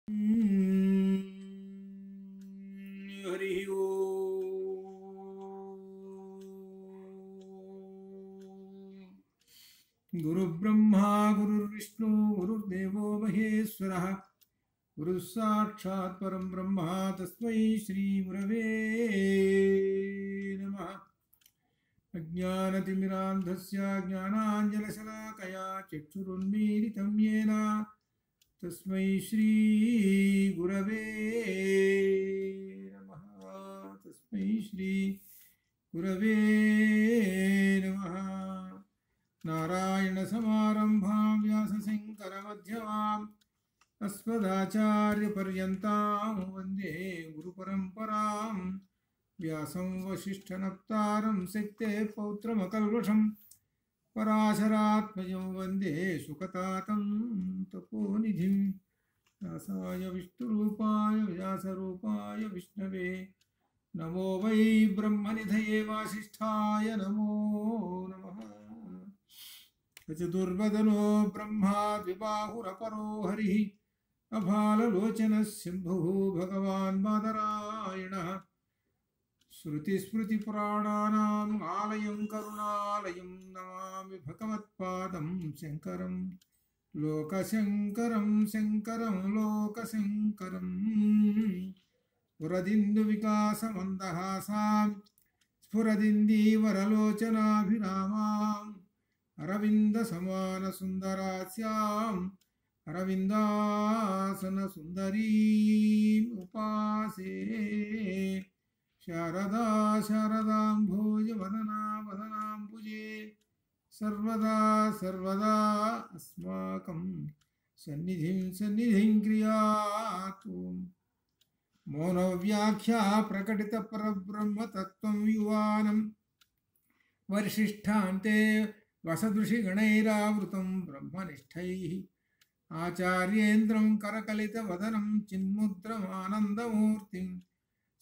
హరి గురుబ్రహ్మా గురుర్విష్ణు గురుర్దేవో మహేశ్వరః గురుః సాక్షాత్ పరం బ్రహ్మ తస్మై శ్రీ గురవే నమః. అజ్ఞానతిమిరాంధస్య జ్ఞానాంజనశలాకయా చక్షురున్మీలితం యేన తస్మై శ్రీ గురవే నమః. తస్మై శ్రీ గురవే నమః. నారాయణ సమారంభాం వ్యాసశంకర మధ్యమాం అస్మదాచార్య పర్యంతాం వందే గురు పరంపరాం. వ్యాసం వశిష్ఠనప్తారం శక్తే పౌత్రమకల్మషం పరాశరాత్మజం వందే సుఖతాతం తపోనిధిం. వ్యాసాయ విష్ణురూపాయ వ్యాసరూపాయ విష్ణవే నమో వై బ్రహ్మనిధయే వాసిష్ఠాయ నమో నమః. చతుర్వదనో బ్రహ్మా ద్విబాహురపరో హరిః అభాలలోచనः శంభుః భగవాన్ బాదరాయణः. శృతిస్మృతిపురాణానాం ఆలయం కరుణాలయం నమామి భగవత్పాదం శంకరం లోకశంకరం. శంకరం లోకశంకరం. స్ఫురదిందు వికాసమందహాసాం స్ఫురదిందీవరలోచనాభిరామాం అరవింద సమాన సుందరాస్యాం అరవిందాసన సుందరీం ఉపాసే. శారదా శారదాంభోజ వదనా వదనాంబుజే సర్వదా సర్వదా అస్మాకం సన్నిధిం సన్నిధిం క్రియాతు. మౌనవ్యాఖ్యా ప్రకటిత పరబ్రహ్మతత్వం యువానం వరిశిష్టాంతే వసదృషిగణైరావృతం బ్రహ్మనిష్టైః ఆచార్యేంద్రం కరకలితవదనం చిన్ముద్రమానందమూర్తిం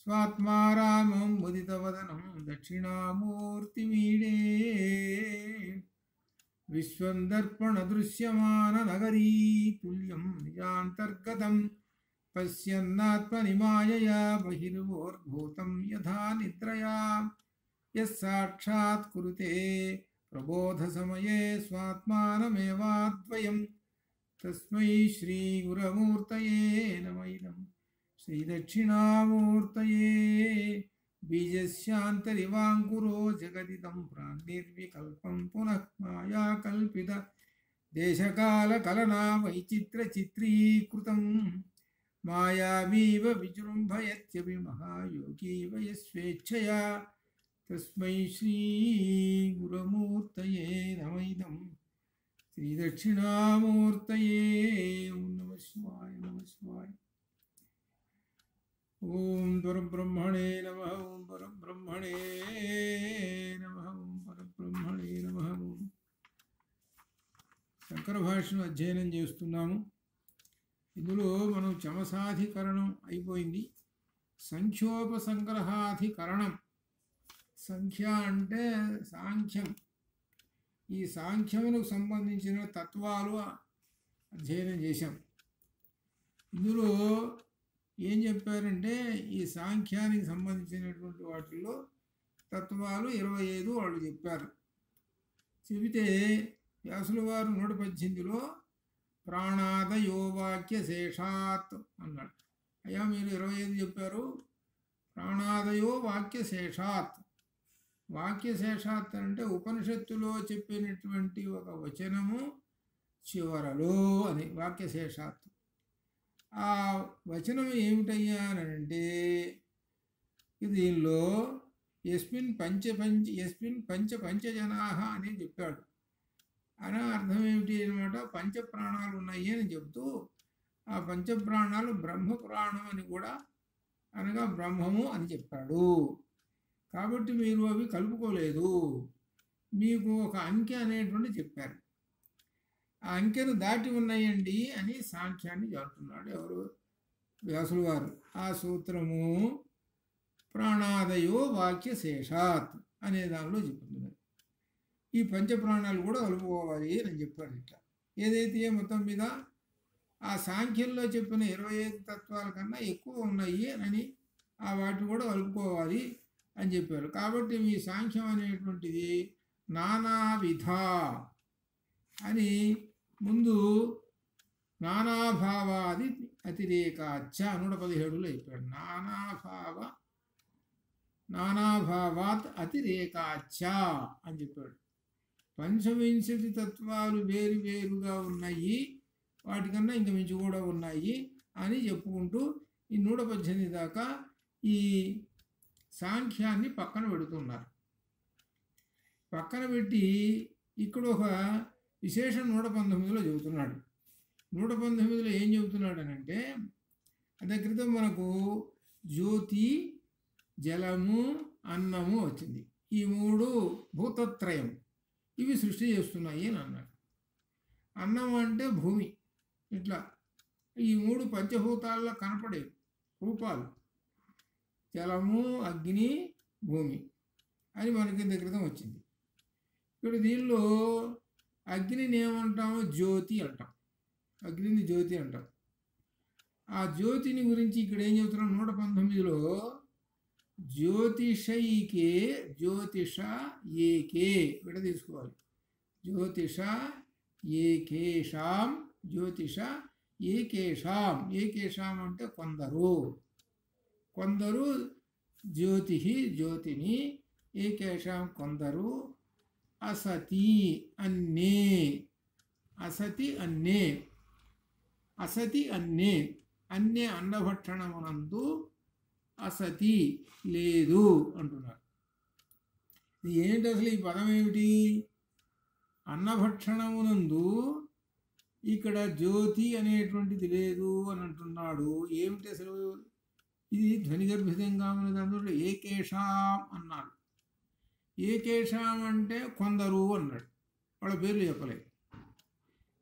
స్వాత్మారామం ముదితవదనం దక్షిణామూర్తిమీడే. విశ్వం దర్పణదృశ్యమాననగరీ తుల్యం నిజాంతర్గతం పశ్యన్నాత్మనిమాయయా బహిర్వోర్భూతం యథా నిద్రయా. యస్సాక్షాత్ కురుతే ప్రబోధసమయే స్వాత్మానమేవాద్వయం తస్మై శ్రీ గురమూర్తయే నమః. ఇదం శ్రీ దక్షిణామూర్తయే. బీజస్యాంతరివాంకురో జగదిదం ప్రాణిర్వికల్పం పునః మాయాకల్పిత దేశకాలకలనా వైచిత్రచిత్రీకృతం మాయావీవ విజృంభయత్యపి మహాయోగీ వయస్వేచ్ఛయా. తస్మై శ్రీ గురమూర్తయే నమః. ఇదం శ్రీ దక్షిణామూర్తయే. ఓం నమః శివాయ నమః శివాయ. ఓం పరబ్రహ్మణే నమః. ఓం పరబ్రహ్మణే నమః. ఓం పరబ్రహ్మణే నమః. శంకర భాష్యం అధ్యయనం చేస్తున్నాము. ఇందులో మనం చమసాధికరణం అయిపోయింది. సంఖ్యోపసంగ్రహాధికరణం. సంఖ్య అంటే సాంఖ్యం. ఈ సాంఖ్యములకు సంబంధించిన తత్వాలు అధ్యయనం చేశాం. ఇందులో ఏం చెప్పారంటే ఈ సాంఖ్యానికి సంబంధించినటువంటి వాటిల్లో తత్వాలు 25 వాళ్ళు చెప్పారు. చెబితే వ్యాసుల వారు 118లో ప్రాణాదయో వాక్య శేషాత్ అన్నాడు. అయ్యా మీరు 25 చెప్పారు, ప్రాణాదయో వాక్య శేషాత్. వాక్యశేషాత్ అంటే ఉపనిషత్తులో చెప్పినటువంటి ఒక వచనము చివరలో అని వాక్యశేషాత్. ఆ వచనం ఏమిటయ్యా అంటే దీనిలో యస్మిన్ పంచజనాహ అని చెప్పాడు. అని అర్థం ఏమిటి అనమాట, పంచప్రాణాలు ఉన్నాయి అని చెప్తూ ఆ పంచప్రాణాలు బ్రహ్మపురాణం అని కూడా అనగా బ్రహ్మము అని చెప్పాడు. కాబట్టి మీరు అవి కలుపుకోలేదు, మీకు ఒక అంకె అనేటువంటి చెప్పారు. ఆ అంకెను దాటి ఉన్నాయండి అని సాంఖ్యాన్ని చెప్తున్నాడు ఎవరు, వ్యాసుల వారు. ఆ సూత్రము ప్రాణాదయో వాక్య శేషాత్ అనే దానిలో చెప్తున్నారు. ఈ పంచప్రాణాలు కూడా కలుపుకోవాలి అని చెప్పాడు. ఇట్లా ఏదైతే మొత్తం మీద ఆ సాంఖ్యంలో చెప్పిన 25 తత్వాల కన్నా ఎక్కువ ఉన్నాయి అని వాటిని కూడా కలుపుకోవాలి అని చెప్పారు. కాబట్టి మీ సాంఖ్యం అనేటువంటిది నానావిధ అని ముందు నానాభావాది అతిరేకాచ 117లో చెప్పాడు. నానాభావాత్ అతిరేకాచ అని చెప్పాడు. పంచవింశతి తత్వాలు వేరు వేరుగా ఉన్నాయి, వాటికన్నా ఇంక మించి కూడా ఉన్నాయి అని చెప్పుకుంటూ ఈ 118 దాకా ఈ సాంఖ్యాన్ని పక్కన పెడుతున్నారు. పక్కన పెట్టి ఇక్కడ ఒక విశేషం 119లో చెబుతున్నాడు. 119లో ఏం చెబుతున్నాడు అనంటే, అదే క్రితం మనకు జ్యోతి, జలము, అన్నము వచ్చింది. ఈ 3 భూతత్రయం ఇవి సృష్టి చేస్తున్నాయి అని అన్నాడు. అన్నం అంటే భూమి, ఇట్లా ఈ 3 పంచభూతాల్లో కనపడే రూపాలు జలము, అగ్ని, భూమి అని మనకి ఇంత క్రితం వచ్చింది. ఇప్పుడు దీనిలో అగ్నిని ఏమంటాము? జ్యోతి అంటాం. అగ్నిని జ్యోతి అంటాం. ఆ జ్యోతిని గురించి ఇక్కడ ఏం చెబుతున్నాం? 119లో జ్యోతిషైకే జ్యోతిష ఏకే విడ తీసుకోవాలి. జ్యోతిష ఏకేషాం, జ్యోతిష ఏకేషాం. ఏకేషాం అంటే కొందరు, కొందరు జ్యోతి జ్యోతిని, ఏకేషాం కొందరు, అసతి అన్నే, అసతి అన్నే, అసతి అన్నే, అన్నే అన్నభక్షణమునందు అసతి లేదు అంటున్నారు. ఏంటి అసలు ఈ పదం ఏమిటి? అన్నభక్షణమునందు ఇక్కడ జ్యోతి అనేటువంటిది లేదు అని అంటున్నాడు. ఏమిటి అసలు? ఇది ధ్వనిగర్భితంగా ఉన్నది. అందులో ఏకేషాం అన్నాడు. ఏకేషాం అంటే కొందరు అన్నాడు, వాళ్ళ పేర్లు చెప్పలేదు.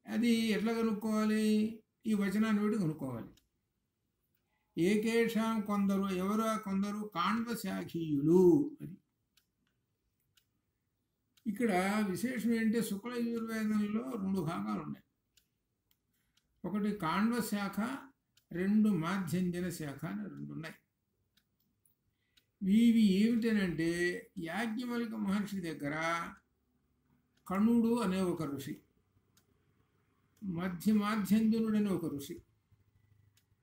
అది ఎట్లా కనుక్కోవాలి? ఈ వచనాన్ని బట్టి కనుక్కోవాలి. ఏకేషాం కొందరు, ఎవరు కొందరు? కాండశాఖీయులు. అది ఇక్కడ విశేషం ఏంటంటే శుక్ల యజుర్వేదంలో 2 భాగాలు ఉన్నాయి. ఒకటి కాండవ శాఖ, 2 మాధ్యంజన శాఖ అని 2 ఉన్నాయి. ఇవి ఏమిటనంటే యాజ్ఞవల్క్య మహర్షి దగ్గర కణుడు అనే ఒక ఋషి, మాధ్యంజనుడు అనే ఒక ఋషి,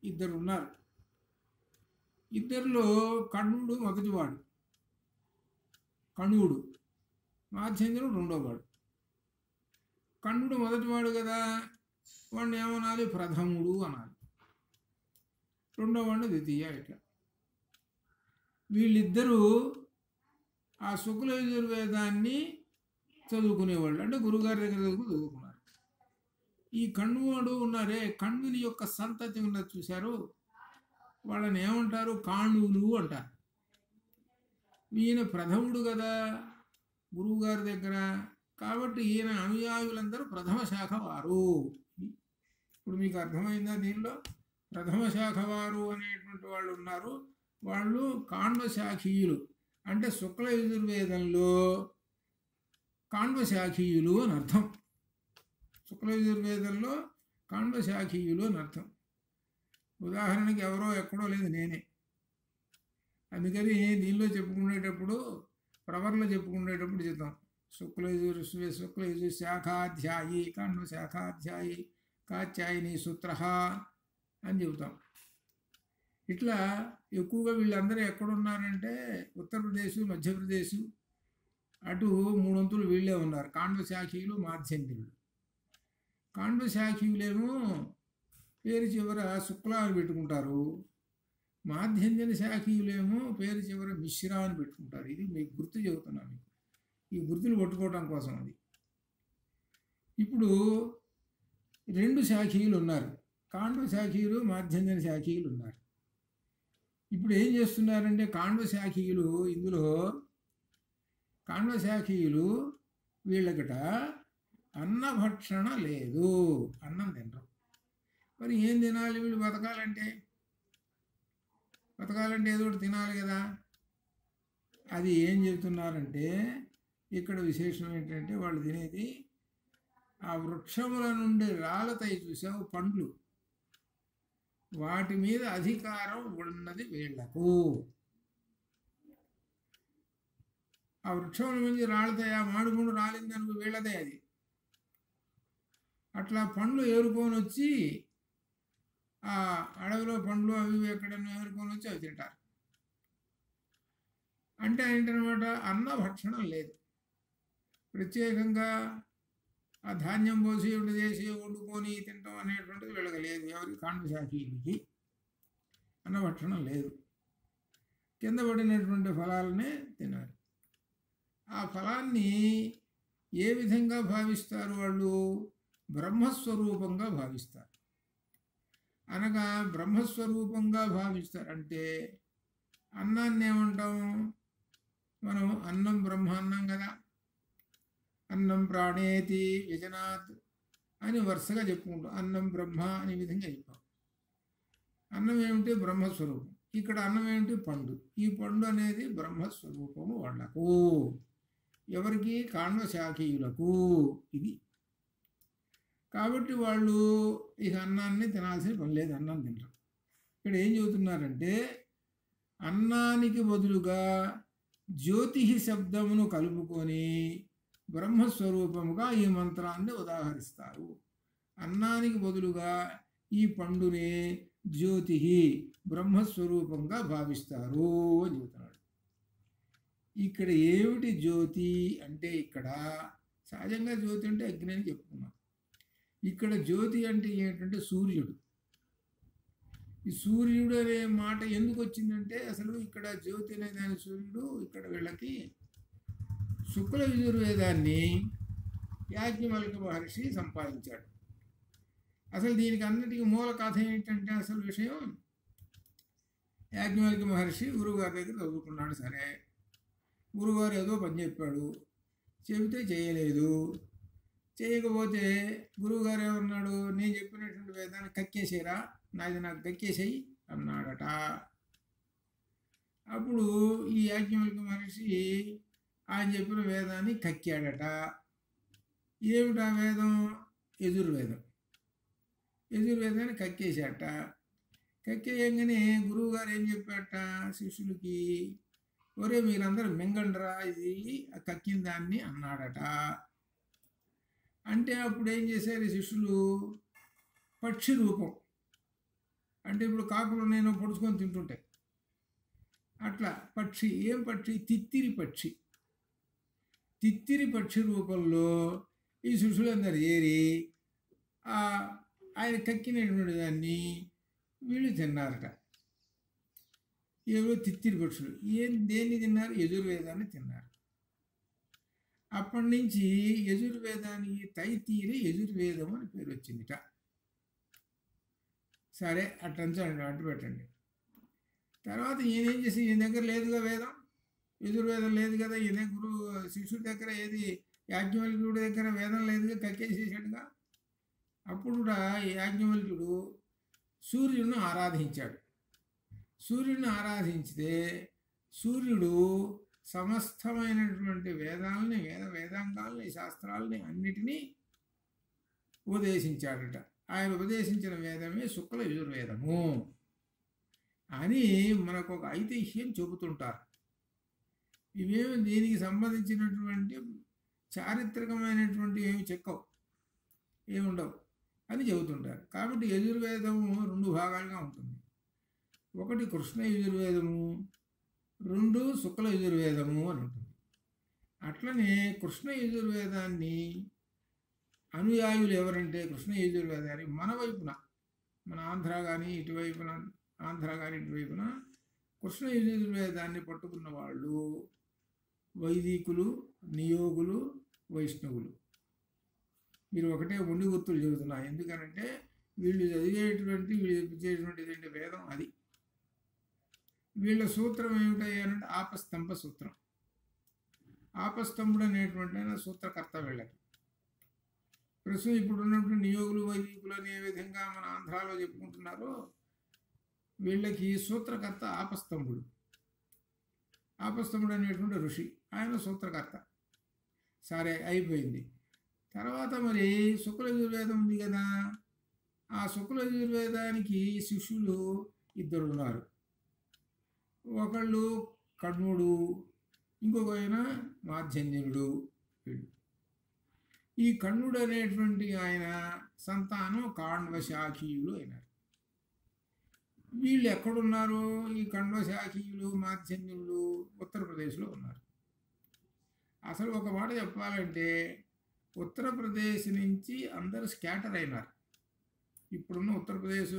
ఇద్దరు ఉన్నారు. ఇద్దరిలో కణుడు మొదటివాడు, కణుడు. మాధ్యంజనుడు రెండోవాడు. కణుడు మొదటివాడు కదా, వాడిని ఏమనాలి? ప్రథముడు అనాలి. రెండోవాడిని ద్వితీయ. ఇట్లా వీళ్ళిద్దరూ ఆ శుక్ల యజుర్వేదాన్ని చదువుకునేవాళ్ళు, అంటే గురుగారి దగ్గర చదువుకున్నారు. ఈ కణుడు ఉన్నారే, కణుని యొక్క సంతతి ఉన్నది చూశారు, వాళ్ళని ఏమంటారు? కాణువులు అంటారు. ఈయన ప్రథముడు కదా గురువుగారి దగ్గర, కాబట్టి ఈయన అనుయాయులందరూ ప్రథమ శాఖ వారు. ఇప్పుడు మీకు అర్థమైందా? దీనిలో ప్రథమ శాఖ వారు అనేటువంటి వాళ్ళు ఉన్నారు. వాళ్ళు కాండశాఖీయులు, అంటే శుక్ల యజుర్వేదంలో కాండశాఖీయులు అని అర్థం. శుక్ల యజుర్వేదంలో కాండశాఖీయులు అని అర్థం. ఉదాహరణకి ఎవరో ఎక్కడో లేదు, నేనే. అందుకని దీనిలో చెప్పుకునేటప్పుడు, ప్రవర్లో చెప్పుకునేటప్పుడు చెప్తాం శుక్లయజు శాఖాధ్యాయి, కాండ శాఖాధ్యాయి, కాత్యాయని సూత్ర అని చెబుతాం. ఇట్లా ఎక్కువగా వీళ్ళందరూ ఎక్కడున్నారంటే ఉత్తరప్రదేశ్, మధ్యప్రదేశ్, అటు 3 వంతులు వీళ్ళే ఉన్నారు. కాండశాఖీయులు, మాధ్యంజనులు. కాండశాఖీయులేమో పేరు చివర శుక్ల అని పెట్టుకుంటారు, మాధ్యంజన శాఖీయులేమో పేరు చివర మిశ్ర అని పెట్టుకుంటారు. ఇది మీకు గుర్తు చెబుతున్నాను, ఈ గుర్తులు పట్టుకోవడం కోసం. అది ఇప్పుడు 2 శాఖీయులు ఉన్నారు, కాండ శాఖీయులు, మాధ్యంజన శాఖీయులు ఉన్నారు. ఇప్పుడు ఏం చేస్తున్నారంటే కాండశాఖీయులు, ఇందులో కాండశాఖీయులు వీళ్ళకట అన్నభక్షణ లేదు, అన్నం తినరు. మరి ఏం తినాలి వీళ్ళు? బతకాలంటే ఏదో ఒకటి తినాలి కదా. అది ఏం చెబుతున్నారంటే ఇక్కడ విశేషం ఏంటంటే వాళ్ళు తినేది ఆ వృక్షముల నుండి రాలతాయి చూసావు పండ్లు, వాటి మీద అధికారం ఉన్నది వీళ్లకు. ఆ వృక్షం నుంచి రాలుతాయి, ఆ మామిడి రాలిందనుకో వీళ్ళదే అది. అట్లా పండ్లు ఏరుకొని వచ్చి ఆ అడవిలో పండ్లు అవి ఎక్కడైనా ఏరుకొని వచ్చి అవి తింటారు. అంటే ఏంటనమాట, అన్న భక్షణం లేదు. ప్రత్యేకంగా ఆ ధాన్యం పోసి వండు చేసి వండుకొని తినటం అనేటువంటిది వీళ్ళకి లేదు. ఎవరికి కాండశాఖీయులకి అన్నభక్షణం లేదు. కింద పడినటువంటి ఫలాలనే తినాలి. ఆ ఫలాన్ని ఏ విధంగా భావిస్తారు వాళ్ళు? బ్రహ్మస్వరూపంగా భావిస్తారు. అనగా బ్రహ్మస్వరూపంగా భావిస్తారంటే అన్నాన్ని ఏమంటాం మనం? అన్నం బ్రహ్మ అన్నాం కదా. అన్నం ప్రాణేతి యజనాత్ అని వరుసగా చెప్పుకుంటాం. అన్నం బ్రహ్మ అనే విధంగా చెప్పాం. అన్నం ఏమిటి? బ్రహ్మస్వరూపం. ఇక్కడ అన్నం ఏమిటి? పండు. ఈ పండు అనేది బ్రహ్మస్వరూపము వాళ్లకు. ఎవరికి? కాండశాఖీయులకు. ఇది కాబట్టి వాళ్ళు ఇక అన్నాన్ని తినాల్సిన పని లేదు, అన్నం తింటారు. ఇక్కడ ఏం చెబుతున్నారంటే అన్నానికి బదులుగా జ్యోతి శబ్దమును కలుపుకొని బ్రహ్మస్వరూపముగా ఈ మంత్రాన్ని ఉదాహరిస్తారు. అన్నానికి బదులుగా ఈ పండునే జ్యోతి బ్రహ్మస్వరూపంగా భావిస్తారు అని చెబుతున్నాడు. ఇక్కడ ఏమిటి జ్యోతి అంటే, ఇక్కడ సహజంగా జ్యోతి అంటే అగ్ని అని చెప్పుకున్నాం. ఇక్కడ జ్యోతి అంటే ఏంటంటే సూర్యుడు. ఈ సూర్యుడు అనే మాట ఎందుకు వచ్చిందంటే, అసలు ఇక్కడ జ్యోతి అనే దాని సూర్యుడు ఇక్కడ వీళ్ళకి శుక్ల యజుర్వేదాన్ని యాజ్ఞవల్క్య మహర్షి సంపాదించాడు. అసలు దీనికి అన్నిటికీ మూల కథ ఏంటంటే, అసలు విషయం యాజ్ఞవల్క్య మహర్షి గురువుగారి దగ్గర చదువుకున్నాడు. సరే, గురువుగారు ఏదో పని చెప్పాడు, చెబితే చేయలేదు. చేయకపోతే గురువుగారు ఏమన్నాడు? నేను చెప్పినటువంటి వేదాన్ని కక్కేసేరా, నాకు దక్కేసేయి అన్నాడట. అప్పుడు ఈ యాజ్ఞవల్క్య మహర్షి ఆయన చెప్పిన వేదాన్ని కక్కాడట. ఏమిటా వేదం? యజుర్వేదం. యజుర్వేదాన్ని కక్కేశాట. కక్కేయంగానే గురువుగారు ఏం చెప్పాట శిష్యులకి? ఒరే, మీరందరూ మింగండ్రా ఇది కక్కిన దాన్ని అన్నాడట. అంటే అప్పుడు ఏం చేశారు శిష్యులు? పక్షి రూపం అంటే ఇప్పుడు కాకులు నేను పొడుచుకొని తింటుంటాయి, అట్లా పక్షి. ఏం పక్షి? తిత్తిరి పక్షి. తిత్తిరి పక్షి రూపంలో ఈ శిష్యులందరూ ఏరి ఆయన కక్కినటువంటి దాన్ని వీళ్ళు తిన్నారట. ఏవో తిత్తిరి పక్షులు. దేన్ని తిన్నారు? యజుర్వేదాన్ని తిన్నారు. అప్పటి నుంచి యజుర్వేదానికి తైతీరి యజుర్వేదం అని పేరు వచ్చిందిట. సరే, అట్లంచండి, అడ్డు పెట్టండి. తర్వాత ఈయనేం చేసి, ఈయన దగ్గర లేదుగా వేదం, యజుర్వేదం లేదు కదా, ఈయన గురువు శిష్యుడి దగ్గర ఏది యాజ్ఞవల్క్యుడి దగ్గర వేదం లేదుగా, కక్కేసేసాడుగా. అప్పుడు కూడా యాజ్ఞవల్క్యుడు సూర్యుడిని ఆరాధించాడు. సూర్యుడిని ఆరాధించితే సూర్యుడు సమస్తమైనటువంటి వేదాలని, వేదాంగాల్ని, శాస్త్రాలని అన్నిటినీ ఉపదేశించాడట. ఆయన ఉపదేశించిన వేదమే శుక్ల యజుర్వేదము అని మనకు ఒక ఐతిహ్యం చెబుతుంటారు. ఇవేమి దీనికి సంబంధించినటువంటి చారిత్రకమైనటువంటి ఏమి చెక్కవు, ఏముండవు అని చెబుతుంటారు. కాబట్టి యజుర్వేదము 2 భాగాలుగా ఉంటుంది. ఒకటి కృష్ణ యజుర్వేదము, 2 శుక్ల యజుర్వేదము అని ఉంటుంది. అట్లనే కృష్ణ యజుర్వేదాన్ని అనుయాయులు ఎవరంటే, కృష్ణ యజుర్వేదాన్ని మన వైపున, మన ఆంధ్ర కానీ ఇటువైపున, ఇటువైపున కృష్ణ యజుర్వేదాన్ని పట్టుకున్న వాళ్ళు వైదికులు, నియోగులు, వైష్ణవులు. మీరు ఒకటే ఉండి గుర్తులు చెబుతున్నా. ఎందుకనంటే వీళ్ళు చదివేటువంటి, వీళ్ళు ఇచ్చేటువంటిది వేదం అది. వీళ్ళ సూత్రం ఏమిటంటే ఆపస్తంభ సూత్రం. ఆపస్తంభుడు అనేటువంటి ఆయన సూత్రకర్త వీళ్ళకి. ప్రస్తుతం ఇప్పుడు ఉన్నటువంటి నియోగులు, వైదికులు అనే విధంగా మన ఆంధ్రాలో చెప్పుకుంటున్నారో, వీళ్ళకి సూత్రకర్త ఆపస్తంభుడు. ఆపస్తంభుడు అనేటువంటి ఋషి, ఆయన సూత్రకర్త. సరే, అయిపోయింది. తర్వాత మరి శుక్ల యజుర్వేదం ఉంది కదా, ఆ శుక్ల యజుర్వేదానికి శిష్యులు ఇద్దరు ఉన్నారు. ఒకళ్ళు కణ్వుడు, ఇంకొక ఆయన మాధ్యన్యుడు. ఈ కణ్వుడు అనేటువంటి ఆయన సంతానం కాణ్వశాఖీయులు అయినారు. వీళ్ళు ఎక్కడున్నారు? ఈ కణ్వశాఖీయులు మాధ్యన్యులు ఉత్తరప్రదేశ్లో ఉన్నారు. అసలు ఒక మాట చెప్పాలంటే ఉత్తరప్రదేశ్ నుంచి అందరూ స్కాటర్ అయినారు. ఇప్పుడున్న ఉత్తరప్రదేశ్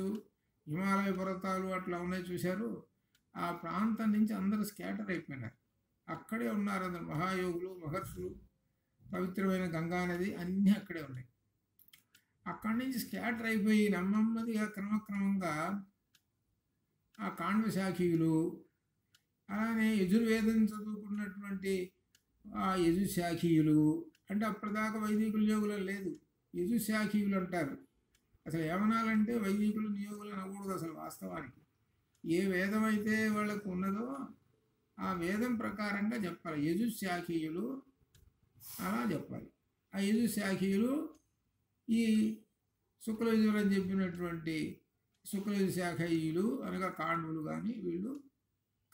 హిమాలయ పర్వతాలు అట్లా ఉన్నాయి చూశారు, ఆ ప్రాంతం నుంచి అందరూ స్కాటర్ అయిపోయినారు. అక్కడే ఉన్నారు అందరు మహాయోగులు, మహర్షులు, పవిత్రమైన గంగానది అన్నీ అక్కడే ఉన్నాయి. అక్కడి నుంచి స్కాటర్ అయిపోయి నెమ్మదిగా క్రమక్రమంగా ఆ కాణ్వశాఖీయులు, అలానే యజుర్వేదం చదువుకున్నటువంటి ఆ యజుశాఖీయులు, అంటే అప్పటిదాకా వైదికుల యోగులు లేదు, యజుశాఖీయులు అంటారు. అసలు ఏమనాలంటే వైదికులు నియోగులు అనకూడదు. అసలు వాస్తవానికి ఏ వేదం అయితే వాళ్ళకు ఉన్నదో ఆ వేదం ప్రకారంగా చెప్పాలి. యజుశాఖీయులు అలా చెప్పాలి. ఆ యజుశాఖీయులు ఈ శుక్లయజులు అని చెప్పినటువంటి శుక్లయజుశాఖీయులు అనగా కాండువులు కానీ వీళ్ళు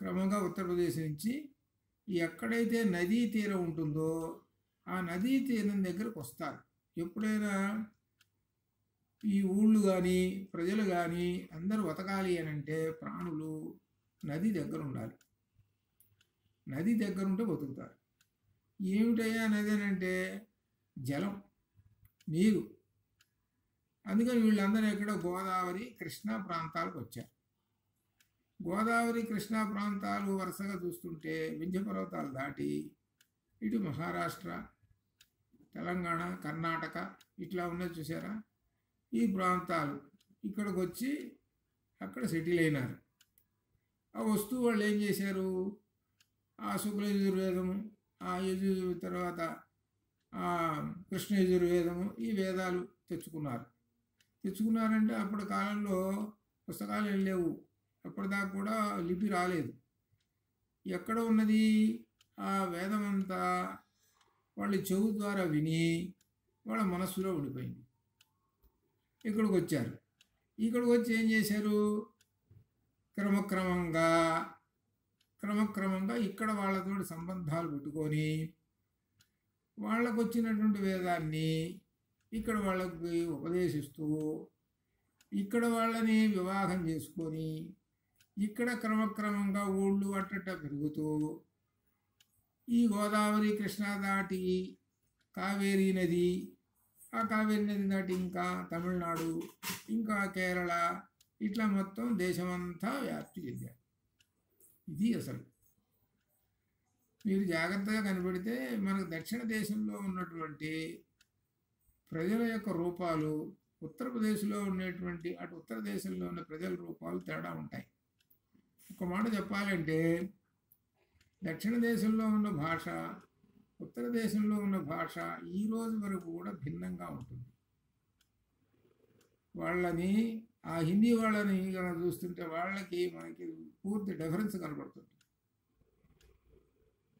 క్రమంగా ఉత్తరప్రదేశ్ నుంచి ఎక్కడైతే నదీ తీరం ఉంటుందో ఆ నదీ తీరం దగ్గరకు వస్తారు. ఎప్పుడైనా ఈ ఊళ్ళు కానీ ప్రజలు కానీ అందరూ బతకాలి అని అంటే ప్రాణులు నది దగ్గర ఉండాలి. నది దగ్గర ఉంటే బతుకుతారు. ఏమిటయ్యా నది అని అంటే జలం, నీరు. అందుకని వీళ్ళందరూ ఎక్కడ గోదావరి కృష్ణా ప్రాంతాలకు వచ్చారు. గోదావరి కృష్ణా ప్రాంతాలు వరుసగా చూస్తుంటే వింధ్య పర్వతాలు దాటి ఇటు మహారాష్ట్ర, తెలంగాణ, కర్ణాటక ఇట్లా ఉన్నది చూసారా, ఈ ప్రాంతాలు ఇక్కడికి వచ్చి అక్కడ సెటిల్ అయినారు. ఆ వస్తూ వాళ్ళు ఏం చేశారు, ఆ శుక్ల యజుర్వేదము, ఆ తర్వాత ఆ కృష్ణ యజుర్వేదము, ఈ వేదాలు తెచ్చుకున్నారంటే అప్పటి కాలంలో పుస్తకాలు ఏం లేవు. అప్పటిదాకా కూడా లిపి రాలేదు. ఎక్కడ ఉన్నది ఆ వేదమంతా వాళ్ళు చెవు ద్వారా విని వాళ్ళ మనస్సులో ఉండిపోయింది. ఇక్కడికి వచ్చారు. ఇక్కడికి వచ్చి ఏం చేశారు, క్రమక్రమంగా ఇక్కడ వాళ్ళతో సంబంధాలు పెట్టుకొని వాళ్ళకు వచ్చినటువంటి వేదాన్ని ఇక్కడ వాళ్ళకి ఉపదేశిస్తూ ఇక్కడ వాళ్ళని వివాహం చేసుకొని ఇక్కడ క్రమక్రమంగా ఊళ్ళు అట్టట పెరుగుతూ ఈ గోదావరి కృష్ణా దాటి కావేరీ నది, ఆ కావేరీ నది దాటి ఇంకా తమిళనాడు, ఇంకా కేరళ, ఇట్లా మొత్తం దేశమంతా వ్యాప్తి చెందారు. ఇది అసలు మీరు జాగ్రత్తగా కనిపెడితే మనకు దక్షిణ దేశంలో ఉన్నటువంటి ప్రజల యొక్క రూపాలు ఉత్తరప్రదేశ్లో ఉండేటువంటి అటు ఉత్తర దేశంలో ఉన్న ప్రజల రూపాలు తేడా ఉంటాయి. ఒక మాట చెప్పాలంటే దక్షిణ దేశంలో ఉన్న భాష ఉత్తర దేశంలో ఉన్న భాష ఈ రోజు వరకు కూడా భిన్నంగా ఉంటుంది. వాళ్ళని ఆ హిందీ వాళ్ళని కనుక చూస్తుంటే వాళ్ళకి మనకి పూర్తి డిఫరెన్స్ కనబడుతుంది.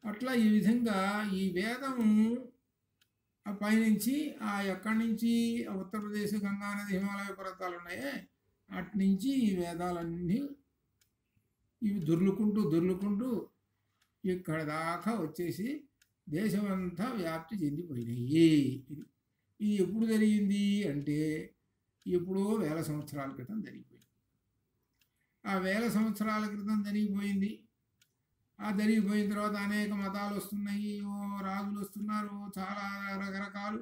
అట్లా ఈ విధంగా ఈ వేదము ఆ పైనుంచి ఆ ఎక్కడి నుంచి ఉత్తరప్రదేశ్ గంగానది హిమాలయ పర్వతాలు ఉన్నాయే అటు నుంచి ఈ వేదాలన్నీ ఇవి దొర్లుకుంటూ ఇక్కడ దాకా వచ్చేసి దేశమంతా వ్యాప్తి చెందిపోయినాయి. ఇది ఎప్పుడు జరిగింది అంటే ఎప్పుడో 1000 సంవత్సరాల క్రితం జరిగిపోయింది. ఆ 1000 సంవత్సరాల క్రితం జరిగిపోయింది. ఆ జరిగిపోయిన తర్వాత అనేక మతాలు వస్తున్నాయి, రాజులు వస్తున్నారు, చాలా రకరకాలు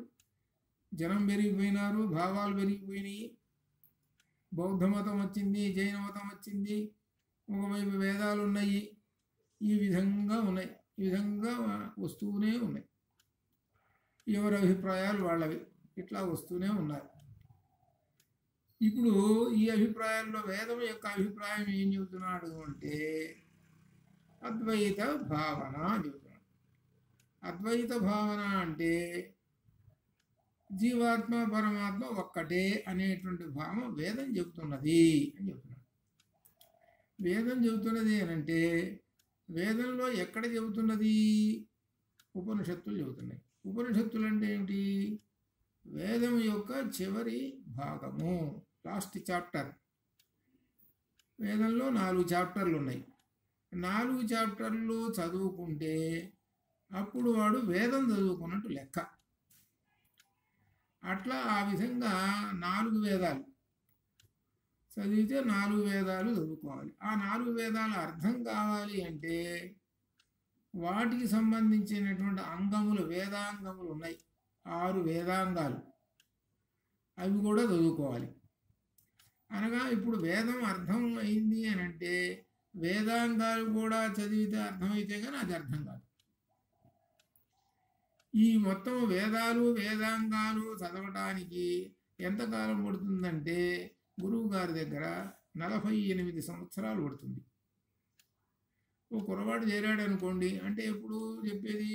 జనం పెరిగిపోయినారు, భావాలు పెరిగిపోయినాయి. బౌద్ధ మతం వచ్చింది, జైన మతం వచ్చింది, ఒకవైపు వేదాలు ఉన్నాయి. ఈ విధంగా ఉన్నాయి, ఈ విధంగా వస్తూనే ఉన్నాయి. ఎవరి అభిప్రాయాలు వాళ్ళవి ఇట్లా వస్తూనే ఉన్నారు. ఇప్పుడు ఈ అభిప్రాయాల్లో వేదం యొక్క అభిప్రాయం ఏం చెబుతున్నాడు అంటే అద్వైత భావన చెబుతున్నాడు. అద్వైత భావన అంటే జీవాత్మ పరమాత్మ ఒక్కటే అనేటువంటి భావం వేదం చెబుతున్నది అని చెబుతున్నాడు. వేదం చెబుతున్నది అని అంటే వేదంలో ఎక్కడ చెబుతున్నది? ఉపనిషత్తులు చెబుతున్నాయి. ఉపనిషత్తులు అంటే ఏమిటి? వేదం యొక్క చివరి భాగము, లాస్ట్ చాప్టర్. వేదంలో 4 చాప్టర్లు ఉన్నాయి. 4 చాప్టర్లు చదువుకుంటే అప్పుడు వాడు వేదం చదువుకున్నట్టు లెక్క. అట్లా ఆ విధంగా 4 వేదాలు చదివితే 4 వేదాలు చదువుకోవాలి. ఆ 4 వేదాల అర్థం కావాలి అంటే వాటికి సంబంధించినటువంటి అంగములు, వేదాంగములు ఉన్నాయి. 6 వేదాంగాలు, అవి కూడా చదువుకోవాలి. అనగా ఇప్పుడు వేదం అర్థం అయింది అని అంటే వేదాంగాలు కూడా చదివితే అర్థమైతే కానీ అది అర్థం కాదు. ఈ మొత్తం వేదాలు వేదాంగాలు చదవటానికి ఎంతకాలం పడుతుందంటే గురువు గారి దగ్గర 48 సంవత్సరాలు పడుతుంది. ఓ కుర్రవాడు చేరాడు అనుకోండి, అంటే ఎప్పుడు చెప్పేది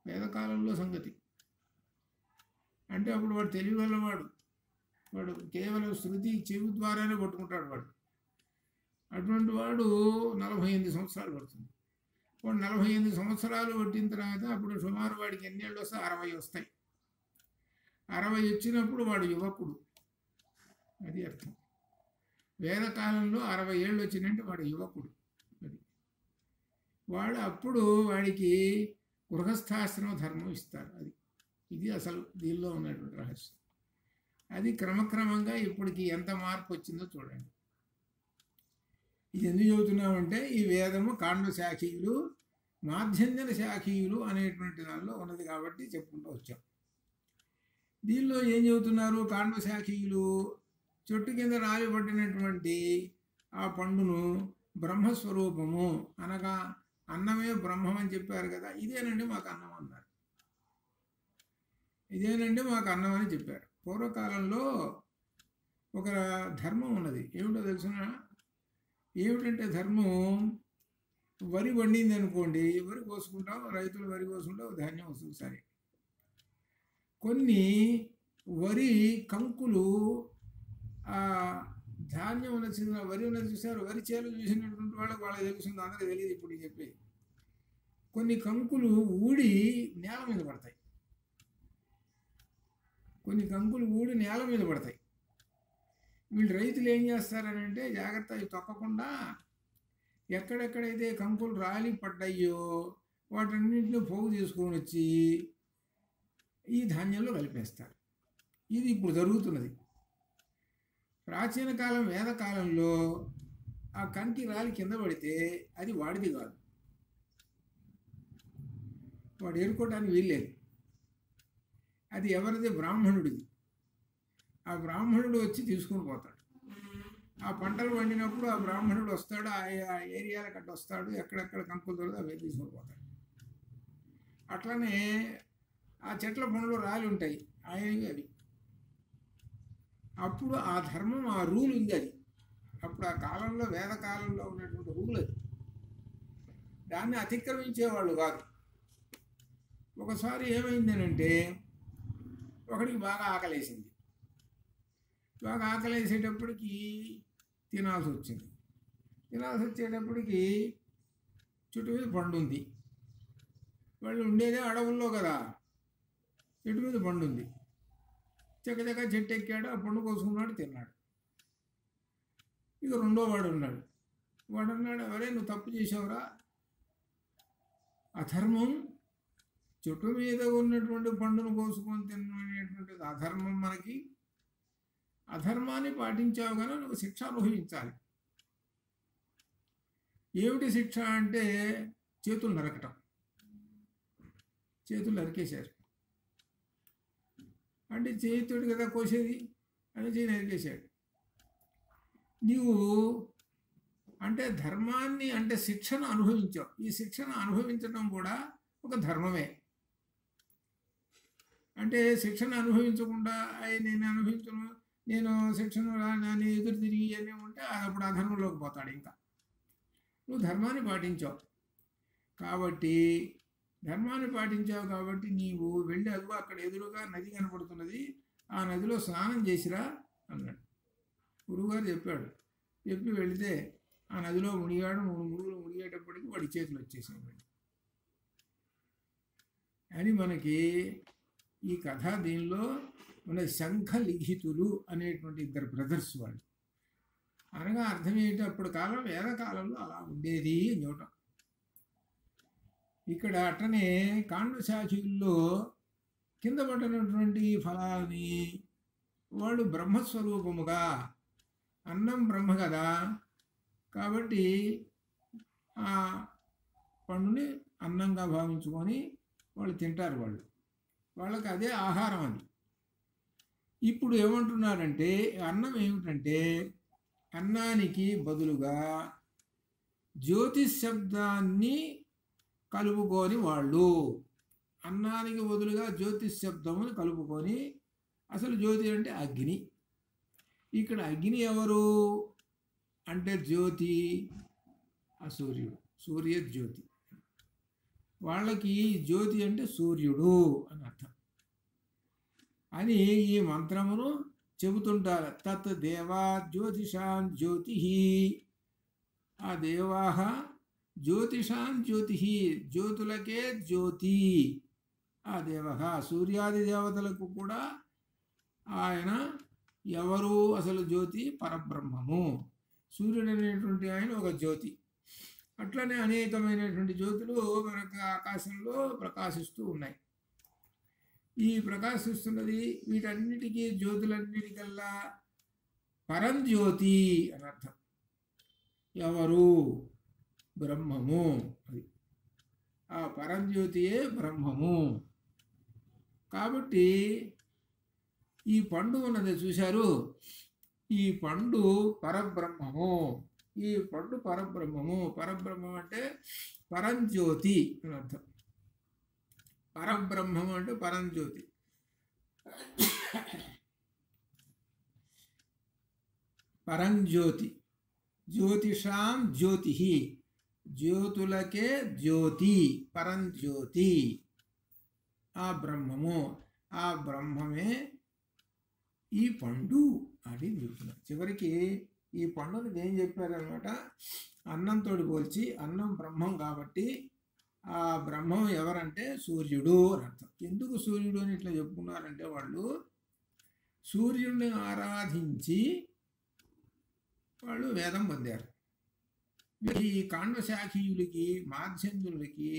వేదకాలంలో సంగతి. అంటే అప్పుడు వాడు తెలివి వల్లవాడు, వాడు కేవలం శృతి చెవి ద్వారానే పట్టుకుంటాడు వాడు. అటువంటి వాడు 48 సంవత్సరాలు పడుతుంది. వాడు 48 సంవత్సరాలు పట్టిన తర్వాత అప్పుడు సుమారు వాడికి ఎన్నేళ్ళు వస్తే 60 వస్తాయి. 60 వచ్చినప్పుడు వాడు యువకుడు, అది అర్థం. వేదకాలంలో 60 ఏళ్ళు వచ్చినంటే వాడు యువకుడు. అది వాడు అప్పుడు వాడికి గృహస్థాశ్రమ ధర్మం ఇస్తారు. ఇది అసలు దీనిలో ఉన్నటువంటి రహస్యం. అది క్రమక్రమంగా ఇప్పటికి ఎంత మార్పు వచ్చిందో చూడండి. ఇది ఎందుకు చెబుతున్నామంటే ఈ వేదము కాండ శాఖీయులు, మాధ్యంజన శాఖీయులు అనేటువంటి దానిలో ఉన్నది కాబట్టి చెప్పుకుంటూ వచ్చాం. దీనిలో ఏం చెబుతున్నారు? కాండ శాఖీయులు చెట్టు కింద రాలిపడినటువంటి ఆ పండును బ్రహ్మస్వరూపము అనగా అన్నమే బ్రహ్మం అని చెప్పారు కదా, ఇదేనండి మాకు అన్నం అన్నారు. ఇదేనండి మాకు అన్నం అని చెప్పారు. పూర్వకాలంలో ఒక ధర్మం ఉన్నది. ఏమిటో తెలుసునా? ఏమిటంటే ధర్మం, వరి వండింది అనుకోండి, వరి కోసుకుంటాం, రైతులు వరి కోసుకుంటాం, ధాన్యం వస్తుంది. సరే, కొన్ని వరి కంకులు ఆ ధాన్యం ఉన్నది, వరి ఉన్నది చూసారు, వరి చేలు చూసినటువంటి వాళ్ళకి తెలుస్తుంది, అందరికీ తెలియదు ఇప్పుడు చెప్పి. కొన్ని కంకులు ఊడి నేల మీద పడతాయి. కొన్ని కంకులు ఊడి నేల మీద పడతాయి. వీళ్ళు రైతులు ఏం చేస్తారని అంటే జాగ్రత్త అవి తొక్కకుండా ఎక్కడెక్కడైతే కంకులు రాలి పడ్డాయో వాటన్నింటినీ పోగు చేసుకొని వచ్చి ఈ ధాన్యంలో కలిపేస్తారు. ఇది ఇప్పుడు జరుగుతున్నది. ప్రాచీన కాలం వేదకాలంలో ఆ కంకి రాలి కింద పడితే అది వాడిది కాదు, వాడు ఏరుకోవడానికి వీల్లేదు. అది ఎవరిది? బ్రాహ్మణుడిది. ఆ బ్రాహ్మణుడు వచ్చి తీసుకుని పోతాడు. ఆ పంటలు పండినప్పుడు ఆ బ్రాహ్మణుడు వస్తాడు, ఆ ఏరియాలకు అట్లా వస్తాడు, ఎక్కడెక్కడ కంకులు దొరుకుతాయి అవి తీసుకుని పోతాడు. అట్లనే ఆ చెట్ల పండ్లు రాలి ఉంటాయి, ఆయనవి అవి. అప్పుడు ఆ ధర్మం, ఆ రూల్ ఉంది. అది అప్పుడు ఆ కాలంలో వేదకాలంలో ఉన్నటువంటి రూల్ అది. దాన్ని అతిక్రమించేవాళ్ళు కాదు. ఒకసారి ఏమైందనంటే ఒకడికి బాగా ఆకలేసింది. బాగా ఆకలేసేటప్పటికి తినాల్సి వచ్చింది. తినాల్సి వచ్చేటప్పటికి చెట్టు మీద పండు ఉంది. వాళ్ళు ఉండేదే అడవుల్లో కదా, చెట్టు మీద పండు ఉంది. చక్కచక్క చెట్టు ఎక్కాడు, ఆ పండు కోసుకున్నాడు, తిన్నాడు. ఇక రెండో వాడు ఉన్నాడు. వాడు అన్నాడు, ఎవరే నువ్వు తప్పు చేసావురా, అధర్మం చెట్టు మీద ఉన్నటువంటి పండును కోసుకొని తిననేటువంటిది అధర్మం. మనకి అధర్మాన్ని పాటించావు కానీ నువ్వు శిక్ష అనుభవించాలి. ఏమిటి శిక్ష అంటే చేతులు నరకటం. చేతులు నరికేశారు. అంటే చేతుడు కదా కోసేది అని చేయి నరికేశాడు. నీవు అంటే ధర్మాన్ని, అంటే శిక్షను అనుభవించావు. ఈ శిక్షను అనుభవించడం కూడా ఒక ధర్మమే. అంటే శిక్షను అనుభవించకుండా నేను అనుభవించను, నేను శిక్షను నేను ఎదురు తిరిగి అని ఉంటే అప్పుడు అధర్మంలోకి పోతాడు. ఇంకా నువ్వు ధర్మాన్ని పాటించావు కాబట్టి, ధర్మాన్ని పాటించావు కాబట్టి నీవు వెళ్ళి అదిగో అక్కడ ఎదురుగా నది కనపడుతున్నది, ఆ నదిలో స్నానం చేసిరా అన్నాడు. గురువుగారు చెప్పాడు. చెప్పి వెళితే ఆ నదిలో మునిగాడు. మునిగేటప్పటికి వాడి చేతులు వచ్చేసాయి. అని మనకి ఈ కథ దీనిలో మన శంఖలిఖితులు అనేటువంటి ఇద్దరు బ్రదర్స్ వాళ్ళు. అనగా అర్థం ఏంటి, అప్పుడు కాలం వేదకాలంలో అలా ఉండేది అని చెప్పటం. ఇక్కడ అట్టనే కాండశాఖీయుల్లో కింద పడినటువంటి ఫలాన్ని వాళ్ళు బ్రహ్మస్వరూపముగా, అన్నం బ్రహ్మ కదా కాబట్టి ఆ పండుని అన్నంగా భావించుకొని వాళ్ళు తింటారు. వాళ్ళకి అదే ఆహారం అది. ఇప్పుడు ఏమంటున్నారంటే అన్నం ఏమిటంటే అన్నానికి బదులుగా జ్యోతిష్ శబ్దాన్ని కలుపుకొని వాళ్ళు, అన్నానికి బదులుగా జ్యోతిష్ శబ్దముని కలుపుకొని, అసలు జ్యోతి అంటే అగ్ని. ఇక్కడ అగ్ని ఎవరు అంటే జ్యోతి సూర్యుడు, సూర్య జ్యోతి. వాళ్ళకి జ్యోతి అంటే సూర్యుడు అని అర్థం అని ఈ మంత్రమును చెబుతుంటారు. తత్ దేవా జ్యోతిషాం జ్యోతి, ఆ దేవాహ జ్యోతిషాం జ్యోతి, జ్యోతులకే జ్యోతి. ఆ దేవ సూర్యాది దేవతలకు కూడా ఆయన ఎవరు, అసలు జ్యోతి పరబ్రహ్మము. సూర్యుడు అనేటువంటి ఆయన ఒక జ్యోతి. అట్లనే అనేకమైనటువంటి జ్యోతులు మనకు ఆకాశంలో ప్రకాశిస్తూ ఉన్నాయి. ఈ ప్రకాశిస్తున్నది వీటన్నిటికీ, జ్యోతులన్నిటికల్లా పరంజ్యోతి అని అర్థం. ఎవరు బ్రహ్మము, అది ఆ పరంజ్యోతియే బ్రహ్మము. కాబట్టి ఈ పండు ఉన్నది చూశారు, ఈ పండు పరబ్రహ్మము. ఈ పండు పరబ్రహ్మము. పరబ్రహ్మం అంటే పరంజ్యోతి అని అర్థం. పరబ్రహ్మం అంటే పరంజ్యోతి. పరంజ్యోతి, జ్యోతిషాం జ్యోతి, జ్యోతులకే జ్యోతి, పరంజ్యోతి. ఆ బ్రహ్మము, ఆ బ్రహ్మమే ఈ పండు అని చెప్తున్నారు. చివరికి ఈ పండుని ఏం చెప్పారనమాట, అన్నంతో పోల్చి, అన్నం బ్రహ్మం కాబట్టి ఆ బ్రహ్మం ఎవరంటే సూర్యుడు అని అర్థం. ఎందుకు సూర్యుడు అని ఇట్లా చెప్పుకున్నారంటే వాళ్ళు సూర్యుడిని ఆరాధించి వాళ్ళు వేదం పొందారు. ఈ కాండశాఖీయులకి, మాధ్యందులకి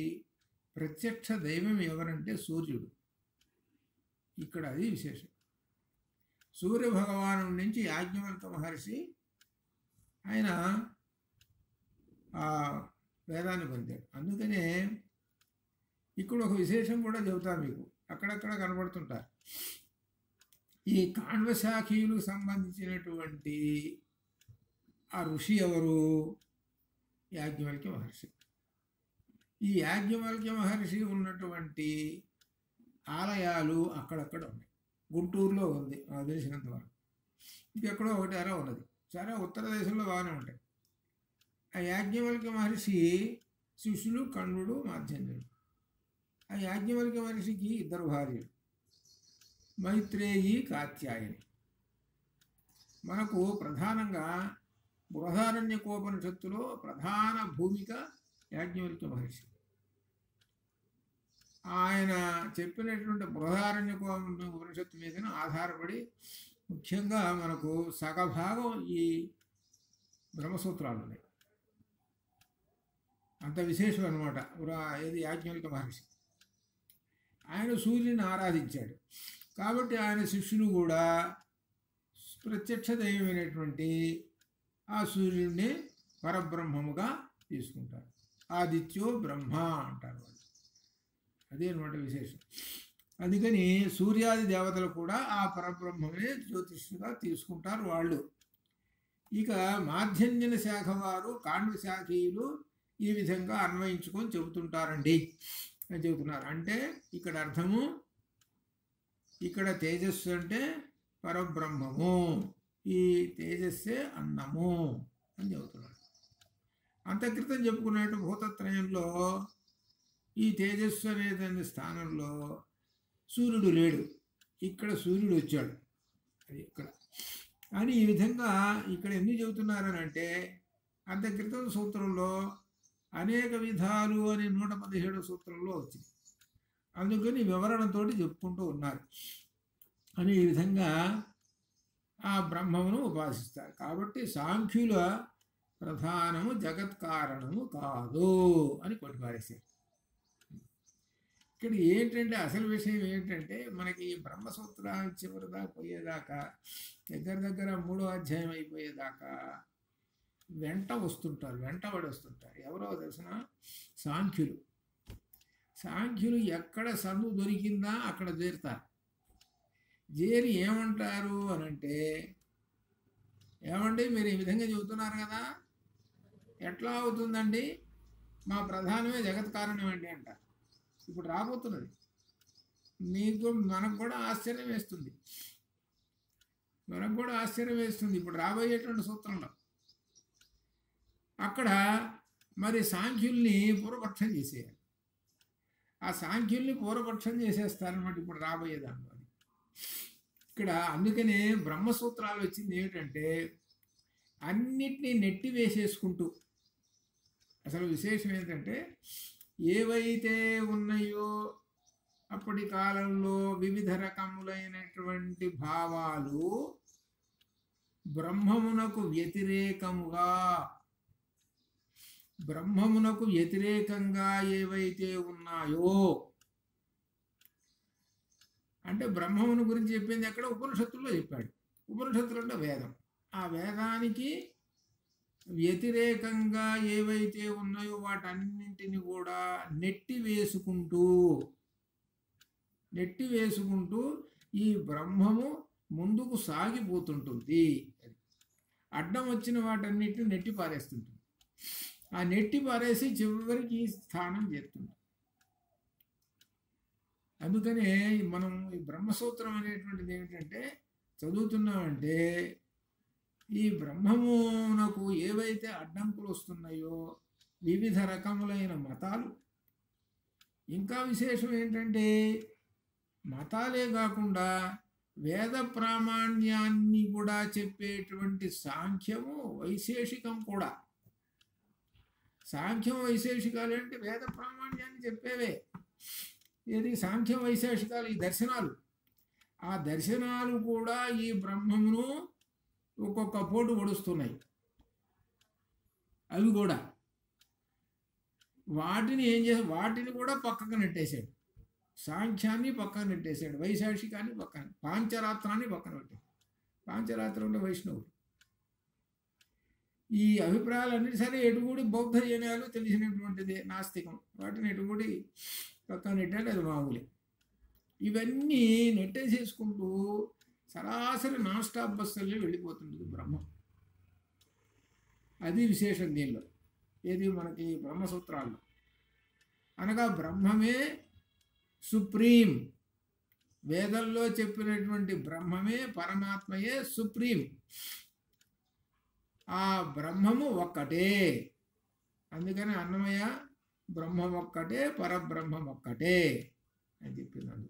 ప్రత్యక్ష దైవం ఎవరంటే సూర్యుడు. ఇక్కడ అది విశేషం. సూర్య భగవాను నుంచి యాజ్ఞవల్క మహర్షి ఆయన ఆ వేదాన్ని పొందాడు. అందుకనే ఇక్కడ ఒక విశేషం కూడా చెబుతాను మీకు, అక్కడక్కడ కనబడుతుంటారు. ఈ కాండశాఖీయులకు సంబంధించినటువంటి ఆ ఋషి ఎవరు, యాజ్ఞవల్క్య మహర్షి. ఈ యాజ్ఞవల్క్య మహర్షి ఉన్నటువంటి ఆలయాలు అక్కడక్కడ ఉన్నాయి. గుంటూరులో ఉంది నాకు తెలిసినంత వరకు, ఇంకెక్కడో ఒకటి అలా ఉన్నది. చాలా ఉత్తర దేశంలో బాగానే ఉంటాయి. ఆ యాజ్ఞవల్క్య మహర్షి శిష్యులు కణ్వుడు, మాధ్యంజుడు. ఆ యాజ్ఞవల్క్య మహర్షికి ఇద్దరు భార్యలు, మైత్రేయి, కాత్యాయని. మనకు ప్రధానంగా బృహదారణ్యకోపనిషత్తులో ప్రధాన భూమిక యాజ్ఞవల్క్య మహర్షి. ఆయన చెప్పినటువంటి బృహదారణ్యకోపనిషత్తు మీద ఆధారపడి ముఖ్యంగా మనకు సగభాగం ఈ బ్రహ్మసూత్రాలు ఉన్నాయి. అంత విశేషం అనమాట. ఏది యాజ్ఞవల్క్య మహర్షి. ఆయన సూర్యుని ఆరాధించాడు కాబట్టి ఆయన శిష్యులు కూడా ప్రత్యక్ష దైవమైనటువంటి ఆ సూర్యుడిని పరబ్రహ్మముగా తీసుకుంటారు. ఆదిత్యో బ్రహ్మ అంటారు వాళ్ళు. అదే అనమాట విశేషం. అందుకని సూర్యాది దేవతలు కూడా ఆ పరబ్రహ్మమే జ్యోతిష్గా తీసుకుంటారు వాళ్ళు. ఇక మాధ్యంజన శాఖ వారు, కాండశాఖీయులు ఈ విధంగా అన్వయించుకొని చెబుతుంటారండి అని చెబుతున్నారు. అంటే ఇక్కడ అర్థము, ఇక్కడ తేజస్సు అంటే పరబ్రహ్మము, ఈ తేజస్సే అన్నము అని చెబుతున్నారు. అంతక్రితం చెప్పుకున్నట్టు భూతత్రయంలో ఈ తేజస్సు అనేదాని స్థానంలో సూర్యుడు లేడు, ఇక్కడ సూర్యుడు వచ్చాడు. అది ఇక్కడ అని ఈ విధంగా ఇక్కడ ఎందుకు చెబుతున్నారని అంటే, అంతక్రితం సూత్రంలో అనేక విధాలు అని 117 సూత్రంలో వచ్చింది. అందుకని వివరణతో చెప్పుకుంటూ ఉన్నారు అని. ఈ విధంగా ఆ బ్రహ్మమును ఉపాసిస్తారు. కాబట్టి సాంఖ్యుల ప్రధానము జగత్కారణము కాదు అని కొట్టిపారేశారు. ఇక్కడ ఏంటంటే అసలు విషయం ఏంటంటే మనకి బ్రహ్మసూత్రాలు చివరిదా పోయేదాకా దగ్గర 3వ అధ్యాయం అయిపోయేదాకా వెంటబడి వస్తుంటారు. ఎవరో తెలిసిన సాంఖ్యులు. సాంఖ్యులు ఎక్కడ సందు దొరికిందా అక్కడ చేరుతారు. చేరి ఏమంటారు అనంటే, ఏమండి మీరు ఈ విధంగా చెబుతున్నారు కదా, ఎట్లా అవుతుందండి, మా ప్రధానమే జగత్ కారణం ఏంటి అంటారు. ఇప్పుడు రాబోతున్నది మనకు కూడా ఆశ్చర్యం వేస్తుంది. ఇప్పుడు రాబోయేటువంటి సూత్రంలో అక్కడ మరి సాంఖ్యుల్ని పూర్వపక్షం చేసేయాలి. ఆ సాంఖ్యుల్ని పూర్వపక్షం చేసేస్తారన్నమాట ఇప్పుడు రాబోయే దాంట్లో. ఇక్కడ అందుకనే బ్రహ్మసూత్రాలు వచ్చింది ఏమిటంటే అన్నిటినీ నెట్టి వేసేసుకుంటూ, అసలు విశేషం ఏంటంటే ఏవైతే ఉన్నాయో అప్పటి కాలంలో వివిధ రకములైనటువంటి భావాలు బ్రహ్మమునకు వ్యతిరేకంగా ఏవైతే ఉన్నాయో, అంటే బ్రహ్మమును గురించి చెప్పింది ఎక్కడ ఉపనిషత్తుల్లో చెప్పాడు. ఉపనిషత్తులు అంటే వేదం. ఆ వేదానికి వ్యతిరేకంగా ఏవైతే ఉన్నాయో వాటన్నింటిని కూడా నెట్టి వేసుకుంటూ ఈ బ్రహ్మము ముందుకు సాగిపోతుంటుంది. అడ్డం వచ్చిన వాటన్నిటిని నెట్టి పారేస్తుంటుంది. ఆ నెట్టి పారేసి చివరికి స్థానం చేస్తుంది. అందుకనే మనం ఈ బ్రహ్మసూత్రం అనేటువంటిది ఏమిటంటే చదువుతున్నామంటే ఈ బ్రహ్మమునకు ఏవైతే అడ్డంకులు వస్తున్నాయో వివిధ రకములైన మతాలు, ఇంకా విశేషం ఏంటంటే మతాలే కాకుండా వేద ప్రామాణ్యాన్ని కూడా చెప్పేటువంటి సాంఖ్యము వైశేషికం కూడా. సాంఖ్యం వైశేషికాలు అంటే వేద ప్రామాణ్యాన్ని చెప్పేవే. ఇది సాంఖ్యం వైశేషికాలు ఈ దర్శనాలు. ఆ దర్శనాలు కూడా ఈ బ్రహ్మమును ఒక్కొక్క పోటు పొడుస్తున్నాయి. అవి కూడా వాటిని కూడా పక్కకు నెట్టేశాడు. సాంఖ్యాన్ని పక్కన నెట్టేశాడు, వైశేషికాన్ని పక్కన, పాంచరాత్రాన్ని పక్కన పెట్టాడు. పాంచరాత్రం అంటే వైష్ణవుడు. ఈ అభిప్రాయాలన్నీ సరే ఎటుగూడి బౌద్ధ జనాలు తెలిసినటువంటిది నాస్తికం. వాటిని ఎటుగూడి పక్కన నెట్టాడు, అది మామూలే. ఇవన్నీ నెట్టేసేసుకుంటూ సరాసరి నాన్ స్టాప్ బస్సుల్లో వెళ్ళిపోతుంది బ్రహ్మం. అది విశేషం దీనిలో. ఏది మనకి బ్రహ్మసూత్రాల్లో అనగా బ్రహ్మమే సుప్రీం. వేదంలో చెప్పినటువంటి బ్రహ్మమే, పరమాత్మయే సుప్రీం. ఆ బ్రహ్మము ఒక్కటే. అందుకని అన్నమయ్య బ్రహ్మం ఒక్కటే, పరబ్రహ్మం ఒక్కటే అని చెప్పినాడు.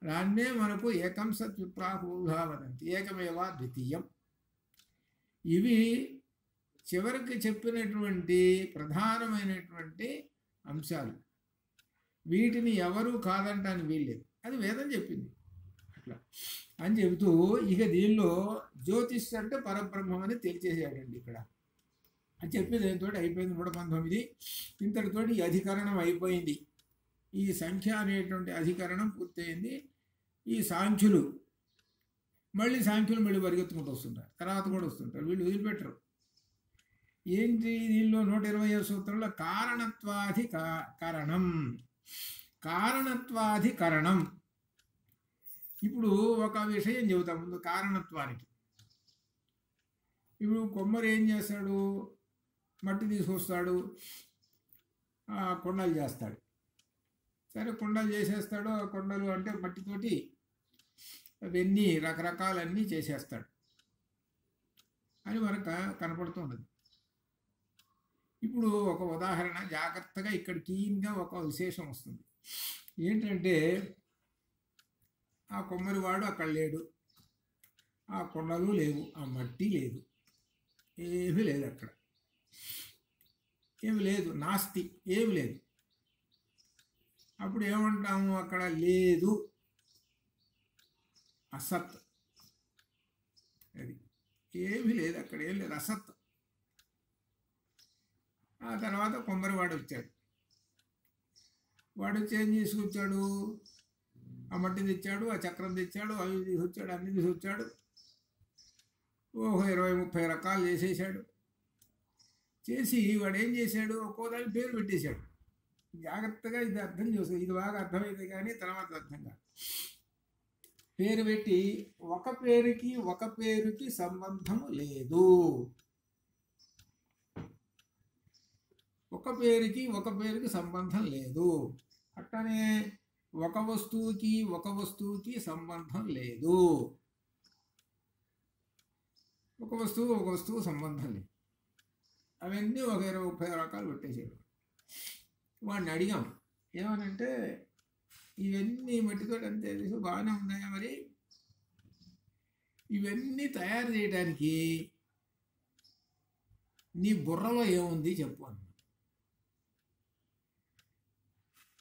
దాన్నే మనకు ఏకం సత్ విప్రాహూహా వదంతి, ఏకమేవా ద్వితీయం. ఇవి చివరికి చెప్పినటువంటి ప్రధానమైనటువంటి అంశాలు. వీటిని ఎవరు కాదంటానికి వీల్లేదు, అది వేదం చెప్పింది అట్లా అని చెబుతూ ఇక దీనిలో జ్యోతిష్ అంటే పరబ్రహ్మం అని తెలిచేసాడండి. ఇక్కడ అని చెప్పి దానితో అయిపోయింది 119. ఇంతటితోటి ఈ అధికరణం అయిపోయింది. ఈ సంఖ్య అనేటువంటి అధికరణం పూర్తయింది. ఈ సాంఖ్యులు మళ్ళీ పరిగెత్తుకుంటూ వస్తుంటారు, తర్వాత కూడా వస్తుంటారు, వీళ్ళు వదిలిపెట్టరు. ఏంటి దీనిలో 120వ సూత్రంలో కారణత్వాధికరణం. ఇప్పుడు ఒక విషయం చెబుతాం ముందు కారణత్వానికి. ఇప్పుడు కొమ్మరి ఏం చేస్తాడు, మట్టి తీసుకొస్తాడు, కొండలు చేస్తాడు. సరే కొండలు చేసేస్తాడు. కొండలు అంటే మట్టితోటి అవన్నీ రకరకాలన్నీ చేసేస్తాడు అని మనకు కనపడుతున్నది. ఇప్పుడు ఒక ఉదాహరణ జాగ్రత్తగా ఇక్కడ క్లీన్గా ఒక విశేషం వస్తుంది. ఏంటంటే ఆ కొమ్మరివాడు అక్కడ లేడు, ఆ కొండలు లేవు, ఆ మట్టి లేదు, ఏమీ లేదు, అక్కడ ఏమి లేదు, నాస్తి, ఏమి లేదు. అప్పుడు ఏమంటాము? అక్కడ లేదు, అసత్. అది ఏమీ లేదు, అక్కడ ఏం లేదు, అసత్. ఆ తర్వాత కొమ్మరివాడు వచ్చాడు. వాడు వచ్చి ఏం తీసుకొచ్చాడు? ఆ మట్టి తెచ్చాడు, ఆ చక్రం తెచ్చాడు, అవి తీసుకొచ్చాడు, అన్ని తీసుకొచ్చాడు. ఓహో 20-30 రకాలు చేసేసాడు. చేసి వాడు ఏం చేశాడు? ఒక్కోదానికి పేరు పెట్టేశాడు. జాగ్రత్తగా ఇది అర్థం చేసుకో, ఇది బాగా అర్థమైంది కానీ తర్వాత అర్థం కాదు. పేరు పెట్టి ఒక పేరుకి సంబంధం లేదు. ఒక పేరుకి సంబంధం లేదు. అట్టనే ఒక వస్తువుకి సంబంధం లేదు. ఒక వస్తువు సంబంధం లేదు. అవన్నీ ఒక 20-30 రకాలు పెట్టేసాడు. వాడిని అడిగాం ఏమనంటే, ఇవన్నీ మట్టితో అంతే తెలుసు, బాగానే ఉన్నాయా, మరి ఇవన్నీ తయారు చేయడానికి నీ బుర్రలో ఏముంది చెప్పు అన్న.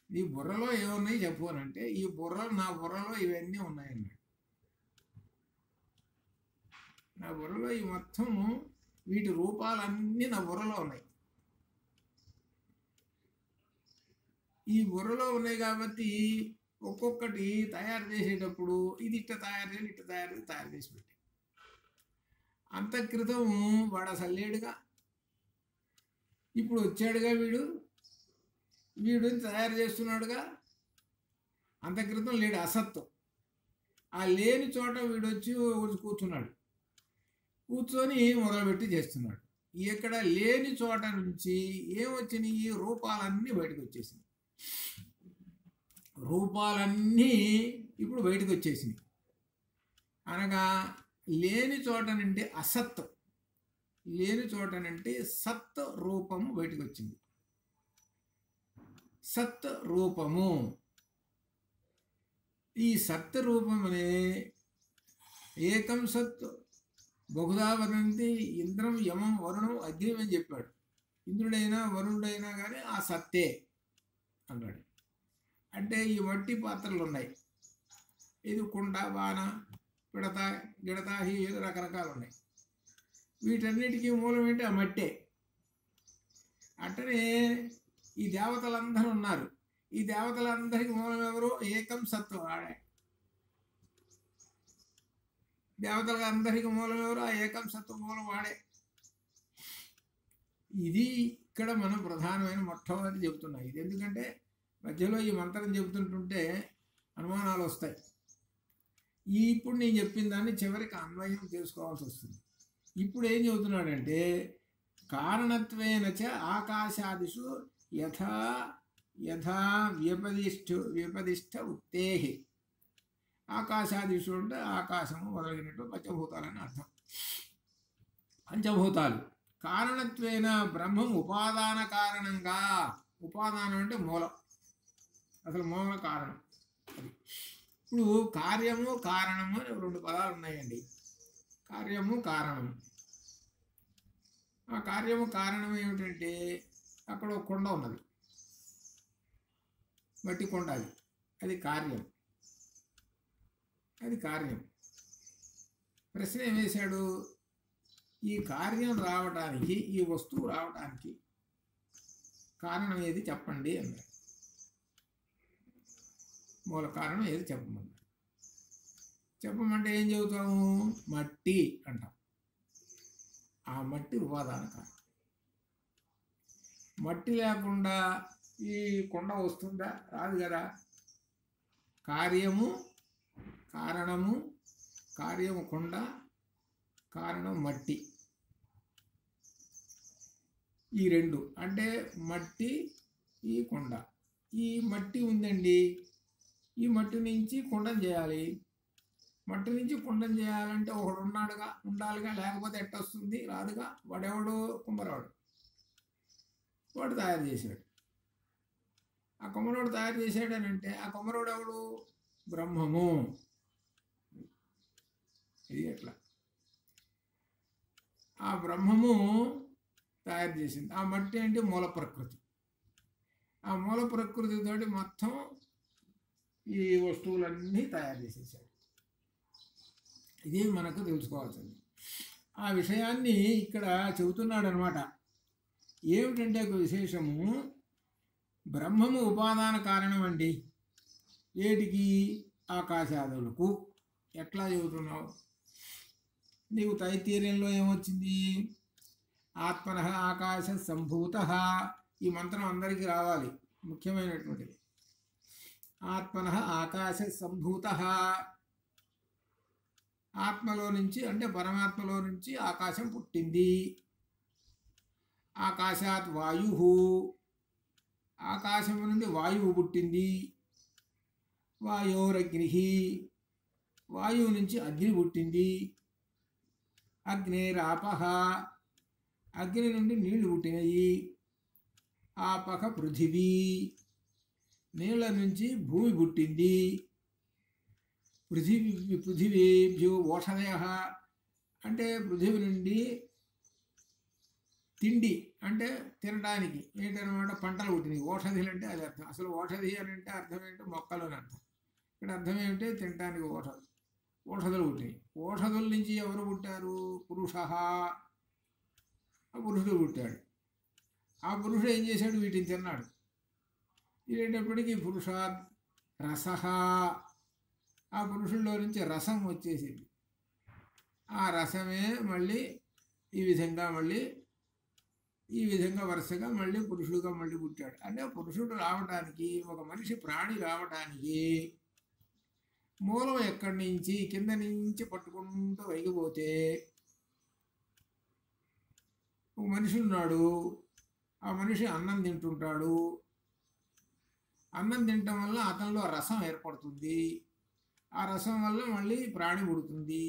నీ బుర్రలో ఏమున్నాయి చెప్పు అని అంటే, నా బుర్రలో ఇవన్నీ ఉన్నాయన్నాడు. నా బుర్రలో ఈ మొత్తం వీటి రూపాలన్నీ నా బుర్రలో ఉన్నాయి. ఈ బుర్రలో ఉన్నాయి కాబట్టి ఒక్కొక్కటి తయారు చేసేటప్పుడు ఇది ఇట్ట తయారు చేసి పెట్టి, అంత క్రితం వాడు అసలు లేడుగా, ఇప్పుడు వచ్చాడుగా, వీడు తయారు చేస్తున్నాడుగా. అంత క్రితం లేడు, అసత్వం. ఆ లేని చోట వీడు వచ్చి కూర్చున్నాడు. కూర్చొని మొదలుపెట్టి చేస్తున్నాడు. ఇక్కడ లేని చోట నుంచి ఏమొచ్చినాయి? రూపాలన్నీ బయటకు వచ్చేసినాయి. రూపాలన్నీ ఇప్పుడు బయటకు వచ్చేసినాయి. అనగా లేని చోట నుండి అసత్, లేని చోట నుండి సత్ రూపము బయటకు వచ్చింది. సత్ రూపము. ఈ సత్ రూపమునే ఏకం సత్ బహుదా వదంతి ఇంద్రం యమం వరుణం అగ్నిం అని చెప్పాడు. ఇంద్రుడైనా వరుణుడైనా కానీ ఆ సత్తే అన్నాడు. అంటే ఈ మట్టి పాత్రలు ఉన్నాయి, ఇది కుండ, బాణ, పిడత, గిడత, ఏదో రకరకాలు ఉన్నాయి. వీటన్నిటికీ మూలం ఏంటి? ఆ మట్టే. అట్టనే ఈ దేవతలందరూ ఉన్నారు. ఈ దేవతలందరికీ మూలం ఎవరు? ఏకం సత్తు వాడే. దేవతలందరికీ మూలం ఎవరు? ఆ ఏకం సత్తు మూలం వాడే. ఇది ఇక్కడ మనం ప్రధానమైన మొట్టమొదటి చెబుతున్నాం. ఇది ఎందుకంటే మధ్యలో ఈ మంత్రం చెబుతుంటుంటే అనుమానాలు వస్తాయి. ఇప్పుడు నేను చెప్పిన దాన్ని చివరికి అన్వయం చేసుకోవాల్సి వస్తుంది. ఇప్పుడు ఏం చెబుతున్నాడంటే, కారణత్వేన చ ఆకాశాదిషు యథా వ్యపదిష్ట ఉక్తే. ఆకాశాదిషు అంటే ఆకాశము మొదలైనట్టు పంచభూతాలని అర్థం. పంచభూతాలు కారణత్వేన బ్రహ్మం ఉపాదాన కారణంగా. ఉపాదానం అంటే మూలం, అసలు మూల కారణం. అది ఇప్పుడు కార్యము కారణము అని 2 పదాలు ఉన్నాయండి. కార్యము కారణము. ఆ కార్యము కారణం ఏమిటంటే, అక్కడ ఒక కొండ ఉన్నది, మట్టి కొండ, అది కార్యం. అది కార్యం. ప్రశ్న ఏం వేశాడు? ఈ కార్యం రావడానికి, ఈ వస్తువు రావడానికి కారణం ఏది చెప్పండి అన్నాడు. మూల కారణం ఏది చెప్పమన్నాడు. చెప్పమంటే ఏం చెబుతాము? మట్టి అంటాం. ఆ మట్టి ఉపాదాన కారణం. మట్టి లేకుండా ఈ కొండ వస్తుందా? రాదు కదా. కార్యము కారణము, కార్యము కొండ, కారణం మట్టి. ఈ 2 అంటే మట్టి, ఈ కొండ. ఈ మట్టి ఉందండి, ఈ మట్టి నుంచి కుండం చేయాలి. మట్టి నుంచి కుండం చేయాలంటే ఒకడు ఉండాలిగా, లేకపోతే ఎట్టొస్తుంది? రాదుగా. వాడెవడు? కుమ్మరవాడు. వాడు తయారు చేశాడు. ఆ కుమ్మరోడు తయారు చేశాడని అంటే ఆ కుమ్మరోడు ఎవడు? బ్రహ్మము. ఇది ఎట్లా? ఆ బ్రహ్మము తయారు చేసింది. ఆ మట్టి అంటే మూల ప్రకృతి. ఆ మూల ప్రకృతితోటి మొత్తం ఈ వస్తువులన్నీ తయారు చేసేసాడు. ఇది మనకు తెలుసుకోవాల్సింది. ఆ విషయాన్ని ఇక్కడ చెబుతున్నాడు అనమాట. ఏమిటంటే ఒక విశేషము, బ్రహ్మము ఉపాదాన కారణం అండి ఏటికి? ఆకాశాదులకు. ఎట్లా చెబుతున్నావు నీవు? తైత్తీర్యంలో ఏమొచ్చింది? ఆత్మన ఆకాశ సంభూత. ఈ మంత్రం అందరికీ రావాలి, ముఖ్యమైనటువంటిది. ఆత్మన ఆకాశ సంభూత. ఆత్మలో నుంచి అంటే పరమాత్మలో నుంచి ఆకాశం పుట్టింది. ఆకాశాత్ వాయు. ఆకాశం నుండి వాయువు పుట్టింది. వాయోరగ్ని. వాయువు నుంచి అగ్ని పుట్టింది. అగ్నేరాపహ. అగ్ని నుండి నీళ్లు పుట్టినాయి. ఆపహ పృథివీ. నీళ్ల నుంచి భూమి పుట్టింది. పృథివీభ్యో ఓషధయ. అంటే పృథివీ నుండి తిండి అంటే తినడానికి ఏంటనమాట, పంటలు పుట్టినాయి. ఓషధులు అంటే అది అర్థం. అసలు ఓషధి అని అంటే అర్థం ఏంటో మొక్కలు అని అర్థం. ఇక్కడ అర్థం ఏమిటంటే తినడానికి ఓషధులు పుట్టినాయి. ఓషధుల నుంచి ఎవరు పుట్టారు? పురుష. పురుషుడు పుట్టాడు. ఆ పురుషుడు ఏం చేశాడు? వీటిని తిన్నాడు. తినేటప్పటికీ పురుషాత్ రస. ఆ పురుషుల్లో నుంచి రసం వచ్చేసింది. ఆ రసమే మళ్ళీ ఈ విధంగా వరుసగా మళ్ళీ పురుషుడుగా మళ్ళీ పుట్టాడు. అంటే పురుషుడు రావటానికి, ఒక మనిషి ప్రాణి రావటానికి మూలం ఎక్కడి నుంచి? కింద నుంచి పట్టుకుంటూ వైగిపోతే ఒక మనిషి ఉన్నాడు. ఆ మనిషి అన్నం తింటుంటాడు. అన్నం తినటం వల్ల అతనిలో రసం ఏర్పడుతుంది. ఆ రసం వల్ల మళ్ళీ ప్రాణి పుడుతుంది.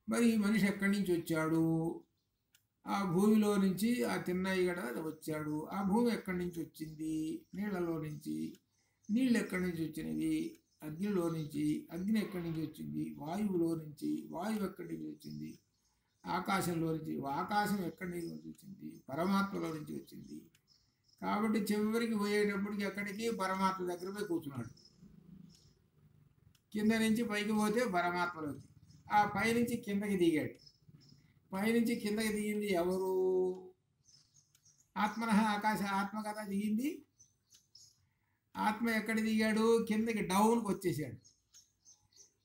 మరి ఈ మనిషి ఎక్కడి నుంచి వచ్చాడు? ఆ భూమిలో నుంచి ఆ తిన్నయ్య గడ వచ్చాడు. ఆ భూమి ఎక్కడి నుంచి వచ్చింది? నీళ్లలో నుంచి. నీళ్ళు ఎక్కడి నుంచి వచ్చినవి? అగ్నిలో నుంచి. అగ్ని ఎక్కడి నుంచి వచ్చింది? వాయువులో నుంచి. వాయువు ఎక్కడి నుంచి వచ్చింది? ఆకాశంలో నుంచి. ఆకాశం ఎక్కడి నుంచి వచ్చింది? పరమాత్మలో నుంచి వచ్చింది. కాబట్టి చివరికి పోయేటప్పటికి ఎక్కడికి? పరమాత్మ దగ్గర పోయి కూర్చున్నాడు. కింద నుంచి పైకి పోతే పరమాత్మలోకి. ఆ పైనుంచి కిందకి దిగాడు. పైనుంచి కిందకి దిగింది ఎవరు? ఆత్మన ఆకాశ. ఆత్మ కదా దిగింది. ఆత్మ ఎక్కడ దిగాడు? కిందకి డౌన్కి వచ్చేసాడు.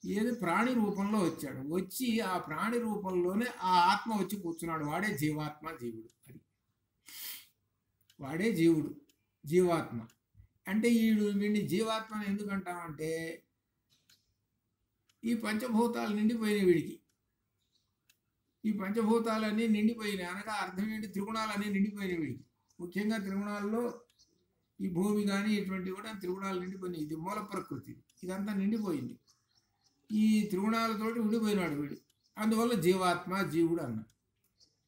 ఏది? ప్రాణి రూపంలో వచ్చాడు. వచ్చి ఆ ప్రాణి రూపంలోనే ఆ ఆత్మ వచ్చి కూర్చున్నాడు. వాడే జీవాత్మ, జీవుడు. అది వాడే జీవుడు, జీవాత్మ. అంటే వీడిని జీవాత్మని ఎందుకంటామంటే ఈ పంచభూతాలు నిండిపోయినాయి వీడికి. ఈ పంచభూతాలన్నీ నిండిపోయినాయి అనగా అర్థం ఏంటి? త్రిగుణాలన్నీ నిండిపోయినాయి వీడికి. ముఖ్యంగా త్రిగుణాల్లో ఈ భూమి కానీ ఇటువంటివి కూడా త్రిగుణాలు నిండిపోయినాయి. ఇది మూల ప్రకృతి, ఇదంతా నిండిపోయింది. ఈ త్రిగుణాలతోటి ఉండిపోయినాడు వీడు. అందువల్ల జీవాత్మ, జీవుడు అన్నాడు.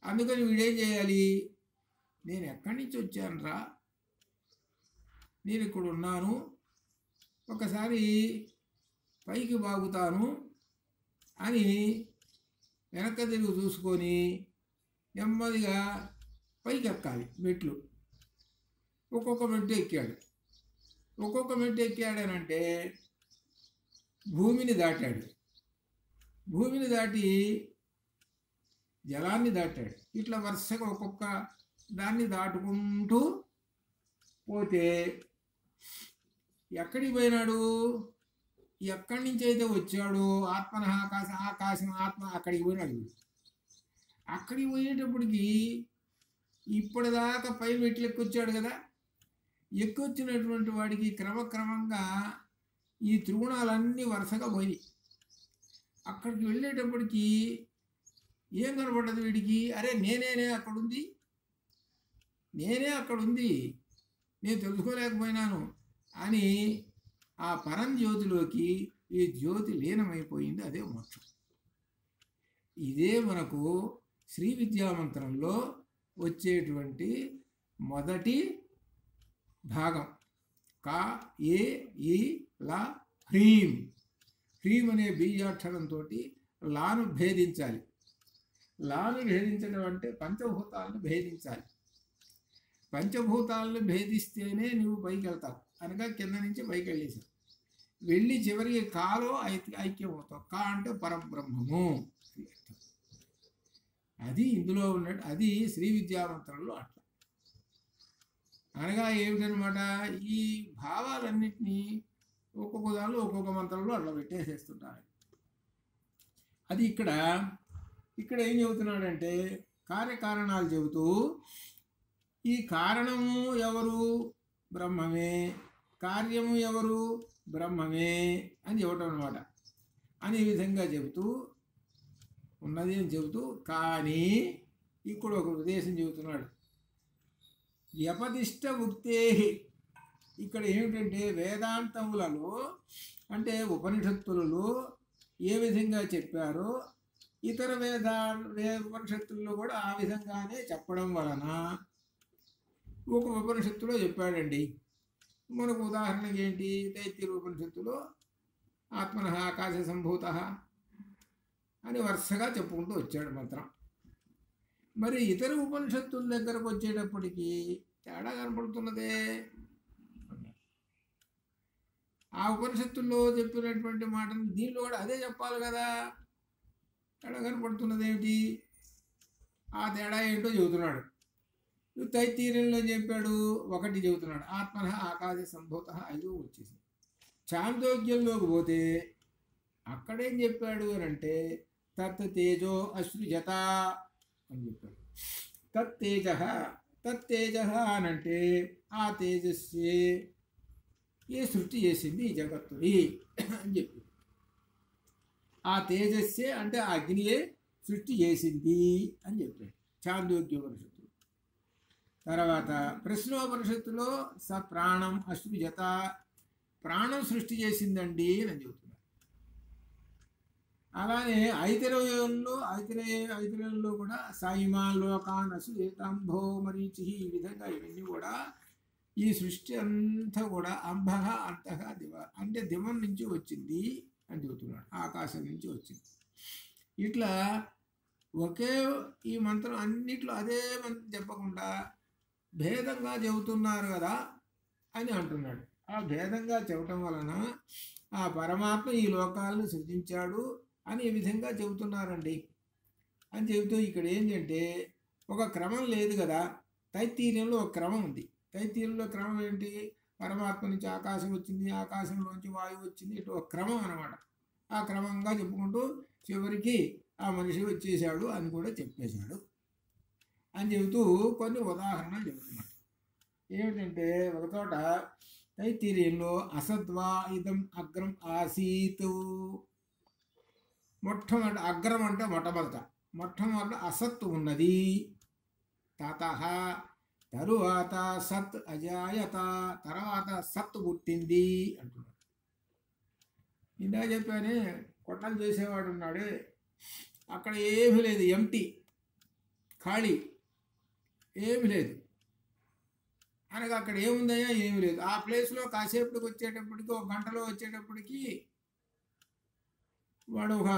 అందుకని వీడేం చేయాలి? నేను ఎక్కడి నుంచి వచ్చానురా, నేను ఇక్కడ ఉన్నాను, ఒకసారి పైకి బాగుతాను అని వెనక్కి తిరిగి చూసుకొని నెమ్మదిగా పైకి ఎక్కాలి మెట్లు. ఒక్కొక్క మెట్టు ఎక్కాడు. ఒక్కొక్క మెట్టు ఎక్కాడనంటే భూమిని దాటాడు. భూమిని దాటి జలాన్ని దాటాడు. ఇట్లా వరుసగా ఒక్కొక్క దాన్ని దాటుకుంటూ పోతే ఎక్కడికి పోయినాడు? ఎక్కడి నుంచి అయితే వచ్చాడు ఆత్మన ఆకాశం ఆత్మ, అక్కడికి పోయినాడు. అక్కడికి పోయేటప్పటికి ఇప్పటిదాకా పై మెట్లు ఎక్కొచ్చాడు కదా. ఎక్కొచ్చినటువంటి వాడికి క్రమక్రమంగా ఈ త్రిగుణాలన్నీ వరుసగా పోయి అక్కడికి వెళ్ళేటప్పటికి ఏం కనపడ్డది వీడికి? అరే నేనే అక్కడుంది, నేను తెలుసుకోలేకపోయినాను అని ఆ పరంజ్యోతిలోకి ఈ జ్యోతి లీనమైపోయింది. అదే మోక్షం. ఇదే మనకు శ్రీ విద్యామంత్రంలో వచ్చేటువంటి మొదటి భాగం. కా ఏ ఈ లా హ్రీం. హ్రీం అనే బీజాక్షరంతో లాను భేదించాలి. లాను భేదించడం అంటే పంచభూతాలను భేదించాలి. పంచభూతాలను భేదిస్తేనే నువ్వు పైకి వెళ్తావు అనగా కింద నుంచి పైకి వెళ్ళేసావు. వెళ్ళి చివరికి కాలో ఐక్యం అవుతావు. కా అంటే పరబ్రహ్మము. అది ఇందులో ఉన్నట్టు, అది శ్రీ విద్యామంత్రంలో అట్లా. అనగా ఏమిటనమాట, ఈ భావాలన్నింటినీ ఒక్కొక్క దానిలో ఒక్కొక్క మంత్రంలో అట్లా పెట్టేసేస్తుంటారు. అది ఇక్కడ ఏం చెబుతున్నాడంటే కార్యకారణాలు చెబుతూ, ఈ కారణము ఎవరు? బ్రహ్మమే. కార్యము ఎవరు? బ్రహ్మమే అని చెప్పటం అనమాట. అనే విధంగా చెబుతూ ఉన్నది అని చెబుతూ, కానీ ఇక్కడ ఒక ఉద్దేశం చెబుతున్నాడు. వ్యపదిష్ట ముక్తే. ఇక్కడ ఏమిటంటే వేదాంతములలో అంటే ఉపనిషత్తులలో ఏ విధంగా చెప్పారో ఇతర ఉపనిషత్తుల్లో కూడా ఆ విధంగానే చెప్పడం వలన ఒక ఉపనిషత్తులో చెప్పాడండి. మనకు ఉదాహరణకి ఏంటి, తైత్తిరీయ ఉపనిషత్తులో ఆత్మనః ఆకాశ సంభూతః అని వరుసగా చెప్పుకుంటూ వచ్చాడు మంత్రం. మరి ఇతర ఉపనిషత్తుల దగ్గరకు వచ్చేటప్పటికి తేడా కనపడుతున్నదే. ఆ ఉపనిషత్తుల్లో చెప్పినటువంటి మాటను దీనిలో కూడా అదే చెప్పాలి కదా. తేడా కనపడుతున్నది ఏమిటి? ఆ తేడా ఏంటో చెబుతున్నాడు. తైత్తిరీయంలో చెప్పాడు ఒకటి చెబుతున్నాడు, ఆత్మనః ఆకాశ సంభూతః 5 వచ్చేసింది. చాందోగ్యంలోకి పోతే అక్కడేం చెప్పాడు అని అంటే తత్ తేజో అసృజత అని చెప్పాడు. తత్తేజ అనంటే ఆ తేజస్సే ఏ సృష్టి చేసింది ఈ జగత్తుని అని చెప్పి. ఆ తేజస్సే అంటే ఆ అగ్నియే సృష్టి చేసింది అని చెప్పాడు చాందోగ్యోపనిషత్తులో. తర్వాత ప్రశ్నోపనిషత్తులో స ప్రాణం అసృజత, ప్రాణం సృష్టి చేసిందండి అని చెబుతున్నాడు. అలానే ఐతిరేయంలో కూడా సాయిమా లోకాన్ అసృజతంభో మరీచి, ఈ విధంగా ఇవన్నీ కూడా ఈ సృష్టి అంతా కూడా అంబః అంతః దివ అంటే దివం నుంచి వచ్చింది అని చెబుతున్నాడు, ఆకాశం నుంచి వచ్చింది. ఇట్లా ఒకే ఈ మంత్రం అన్నిట్లో అదే మంత్రం చెప్పకుండా భేదంగా చెబుతున్నారు కదా అని అంటున్నాడు. ఆ భేదంగా చెప్పటం వలన ఆ పరమాత్మ ఈ లోకాలను సృజించాడు అని ఈ విధంగా చెబుతున్నారండి అని చెబుతూ ఇక్కడ ఏంటంటే ఒక క్రమం లేదు కదా. తైత్తిరీయంలో ఒక క్రమం ఉంది. తైత్తిరీయంలో క్రమం ఏంటి? పరమాత్మ నుంచి ఆకాశం వచ్చింది, ఆకాశంలోంచి వాయువు వచ్చింది, ఇటు ఒక క్రమం అనమాట. ఆ క్రమంగా చెప్పుకుంటూ చివరికి ఆ మనిషి వచ్చేసాడు అని కూడా చెప్పేశాడు అని చెబుతూ కొన్ని ఉదాహరణలు చెబుతున్నాడు. ఏమిటంటే ఒక చోట తైత్తిరీయంలో అసద్వా ఇదం అగ్రం ఆసీత్, మొట్టమొదటి అగ్రం అంటే మొట్టమొదట అసత్తు ఉన్నది. తతః తరువాత సత్ అజాయత, తర్వాత సత్ పుట్టింది అంటున్నాడు. ఇందా చెప్పానే కొట్టలు చేసేవాడు ఉన్నాడు, అక్కడ ఏమీ లేదు, ఎంటీ ఖాళీ, ఏమి లేదు అనగా అక్కడ ఏముందయ్యా? ఏమి లేదు. ఆ ప్లేస్లో కాసేపటికి వచ్చేటప్పటికి, ఒక గంటలో వచ్చేటప్పటికి వాడు ఒక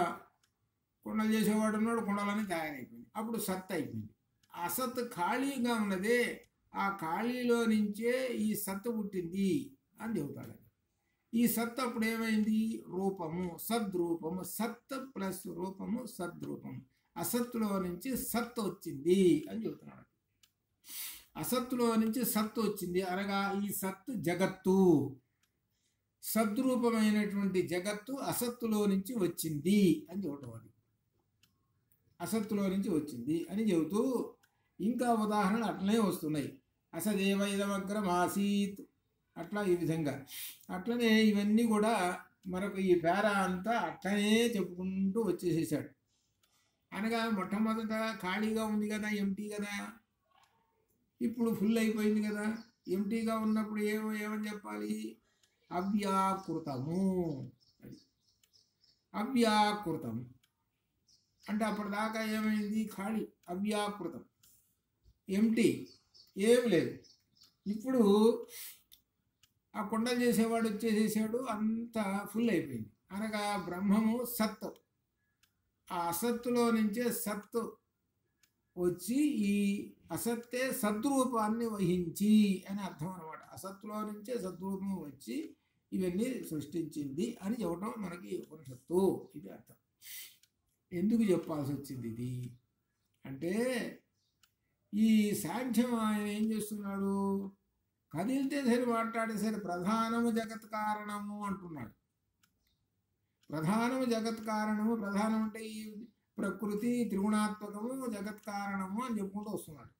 కుండలు చేసేవాడు ఉన్నాడు, కుండలని తయారైపోయింది. అప్పుడు సత్ అయిపోయింది. అసత్ ఖాళీగా ఉన్నదే, ఆ ఖాళీలో నుంచే ఈ సత్తు పుట్టింది అని చెబుతాడు. ఈ సత్ అప్పుడు ఏమైంది? రూపము, సద్రూపము. సత్ ప్లస్ రూపము సద్రూపము. అసత్తులో నుంచి సత్ వచ్చింది అని చెబుతున్నాడు. అసత్తులో నుంచి సత్తు వచ్చింది అనగా ఈ సత్తు జగత్తు, సద్రూపమైనటువంటి జగత్తు అసత్తులో నుంచి వచ్చింది అని చెప్పడం. అది అసత్తులో నుంచి వచ్చింది అని చెబుతూ ఇంకా ఉదాహరణలు అట్లనే వస్తున్నాయి. అసదేవ ఇదమగ్రం ఆసీత్, అట్లా ఈ విధంగా. అట్లనే ఇవన్నీ కూడా మరొక ఈ పేరా అంతా అట్లనే చెప్పుకుంటూ వచ్చేసేసాడు. అనగా మొట్టమొదట ఖాళీగా ఉంది కదా, ఎంటీ కదా, ఇప్పుడు ఫుల్ అయిపోయింది కదా. ఎంటీగా ఉన్నప్పుడు ఏమని చెప్పాలి? అవ్యాకృతము. అవ్యాకృతము అంటే అప్పటిదాకా ఏమైంది? ఖాళీ, అవ్యాకృతం, ఎంటీ, ఏమి లేదు. ఇప్పుడు ఆ కుండలు చేసేవాడు వచ్చేసేసాడు, అంతా ఫుల్ అయిపోయింది. అనగా బ్రహ్మము సత్తు, ఆ అసత్తులో నుంచే సత్తు వచ్చి ఈ అసత్తే సద్రూపాన్ని వహించి అని అర్థం అనమాట. అసత్తులో నుంచే సద్రూపం వచ్చి ఇవన్నీ సృష్టించింది అని చెప్పడం మనకి ఉపనిషత్తు. ఇది అర్థం. ఎందుకు చెప్పాల్సి వచ్చింది ఇది అంటే, ఈ సాంఖ్యం ఆయన ఏం చేస్తున్నాడు, కదిలితే సరి మాట్లాడే సరి ప్రధానము జగత్ కారణము అంటున్నాడు. ప్రధానము జగత్ కారణము, ప్రధానం అంటే ఈ ప్రకృతి త్రిగుణాత్మకము జగత్ కారణము అని చెప్పుకుంటూ వస్తున్నాడు.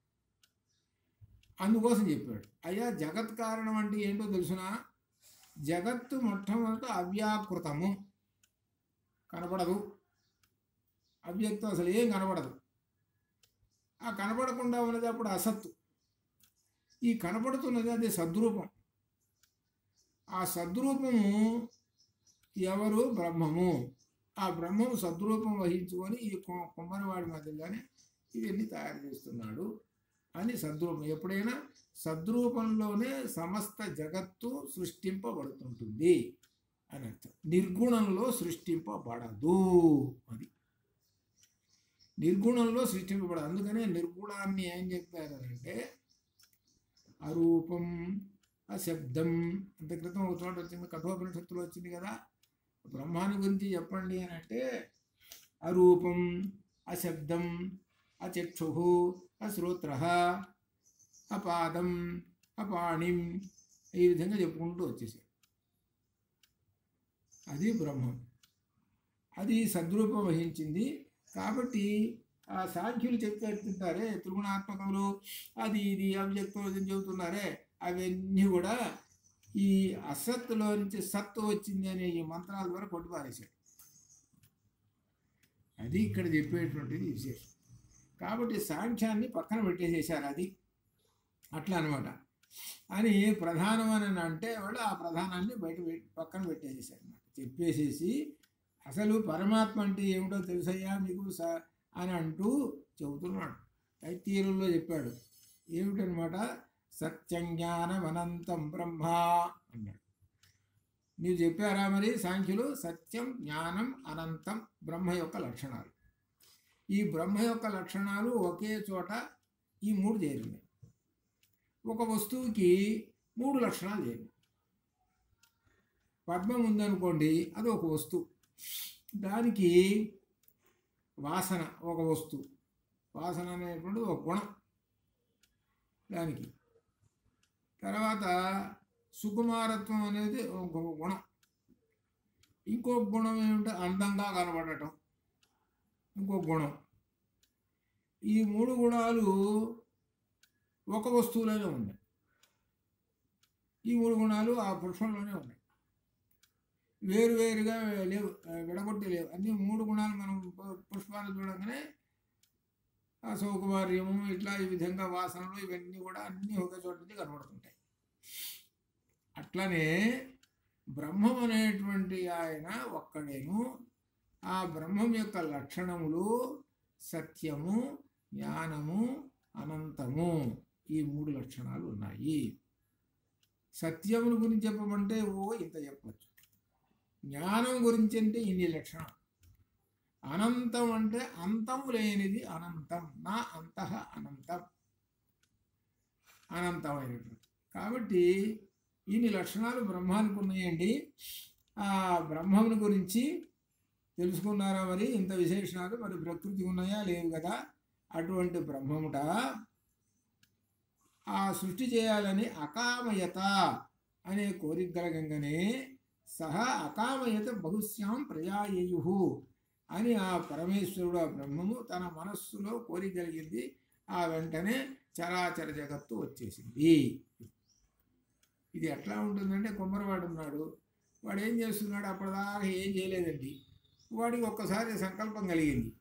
అందుకోసం చెప్పాడు. అయ్యా జగత్ కారణం అంటే ఏంటో తెలుసునా, జగత్తు మొట్టమొదట అవ్యాకృతము, కనపడదు. అవ్యక్తం అసలు ఏం కనపడదు. ఆ కనపడకుండా ఉన్నది అప్పుడు అసత్తు. ఈ కనపడుతున్నది అది సద్రూపం. ఆ సద్రూపము ఎవరు? బ్రహ్మము. ఆ బ్రహ్మము సద్రూపం వహించుకొని ఈ కొమ్మరివాడి మధ్యలోనే ఇవన్నీ తయారు చేస్తున్నాడు అని సద్రూపం. ఎప్పుడైనా సద్రూపంలోనే సమస్త జగత్తు సృష్టింపబడుతుంటుంది అని అర్థం. నిర్గుణంలో సృష్టింపబడదు. అది నిర్గుణంలో సృష్టింపబడదు. అందుకనే నిర్గుణాన్ని ఏం చెప్పారంటే అరూపం అశబ్దం. అంత క్రితం ఒక చోట వచ్చింది, కఠోపనిషత్తులో వచ్చింది కదా, బ్రహ్మాన్ని గురించి చెప్పండి అని అంటే అరూపం అశబ్దం అచక్షు అశ్రోత్ర అపాదం అపాణిం ఈ విధంగా చెప్పుకుంటూ వచ్చేసాడు. అది బ్రహ్మం. అది సద్రూపం వహించింది. కాబట్టి ఆ సాంఖ్యులు చెప్తుంటారే త్రిగుణాత్మకములు అది ఇది అవ్యక్తం చెబుతున్నారే, అవన్నీ కూడా ఈ అసత్తులో నుంచి సత్తు వచ్చింది అనే ఈ మంత్రాల ద్వారా కొట్టుపారేశాడు. అది ఇక్కడ చెప్పేటువంటిది విశేషం. కాబట్టి సాంఖ్యాన్ని పక్కన పెట్టేసేసారు. అది అట్లా అనమాట. అని ప్రధానం అని అంటే వాళ్ళు ఆ ప్రధానాన్ని పక్కన పెట్టేసేసారు అన్నమాట. చెప్పేసేసి అసలు పరమాత్మ అంటే ఏమిటో తెలుసయ్యా మీకు అని అంటూ చెబుతున్నాడు. తైత్తీరుల్లో చెప్పాడు. ఏమిటనమాట, సత్యం జ్ఞానం అనంతం బ్రహ్మ అన్నాడు. మీరు చెప్పారా మరి సాంఖ్యులు? సత్యం జ్ఞానం అనంతం బ్రహ్మ యొక్క లక్షణాలు. ఈ బ్రహ్మ యొక్క లక్షణాలు ఒకే చోట ఈ మూడు చేరినాయి. ఒక వస్తువుకి మూడు లక్షణాలు చేరినాయి. పద్మం ఉందనుకోండి, అది ఒక వస్తువు. దానికి వాసన ఒక వస్తువు. వాసన అనేటువంటిది ఒక గుణం దానికి. తర్వాత సుకుమారత్వం అనేది ఒక గుణం. ఇంకొక గుణం ఏమిటంటే అందంగా కనబడటం, ఇంకొక గుణం. ఈ మూడు గుణాలు ఒక వస్తువులోనే ఉన్నాయి. ఈ మూడు గుణాలు ఆ పురుషంలోనే ఉన్నాయి. వేరువేరుగా లేవు, విడగొట్టి లేవు. అన్ని మూడు గుణాలు మనం పుష్పాలు చూడగానే ఆ సౌకుమార్యము ఇట్లా ఈ విధంగా వాసనలు ఇవన్నీ కూడా అన్నీ ఒకే చోట నుంచి కనబడుతుంటాయి. అట్లనే బ్రహ్మం అనేటువంటి ఆయన ఒక్కడేను. ఆ బ్రహ్మం యొక్క లక్షణములు సత్యము, జ్ఞానము, అనంతము, ఈ మూడు లక్షణాలు ఉన్నాయి. సత్యముల గురించి చెప్పమంటే ఇంత చెప్పచ్చు. జ్ఞానం గురించి అంటే ఇన్ని లక్షణాలు. అనంతం అంటే అంతము లేనిది అనంతం. నా అంతః అనంతం, అనంతమైనటువంటి. కాబట్టి ఇన్ని లక్షణాలు బ్రహ్మానికి ఉన్నాయండి. ఆ బ్రహ్మముని గురించి తెలుసుకున్నారా మరి? ఇంత విశేషణాలు మరి ప్రకృతి ఉన్నాయా? లేవు కదా. అటువంటి బ్రహ్మముట ఆ సృష్టి చేయాలని అకామయత అనే కోరిక కలగంగానే సహా అకామయత బహుశ్యాం ప్రజాయయు అని ఆ పరమేశ్వరుడు ఆ బ్రహ్మము తన మనస్సులో కోరిక కలిగింది. ఆ వెంటనే చరాచర జగత్తు వచ్చేసింది. ఇది ఎట్లా ఉంటుందంటే, కుమ్మరివాడు ఉన్నాడు, వాడు ఏం చేస్తున్నాడు? అప్పటిదాకా ఏం చేయలేదండి. వాడికి ఒక్కసారి సంకల్పం కలిగింది.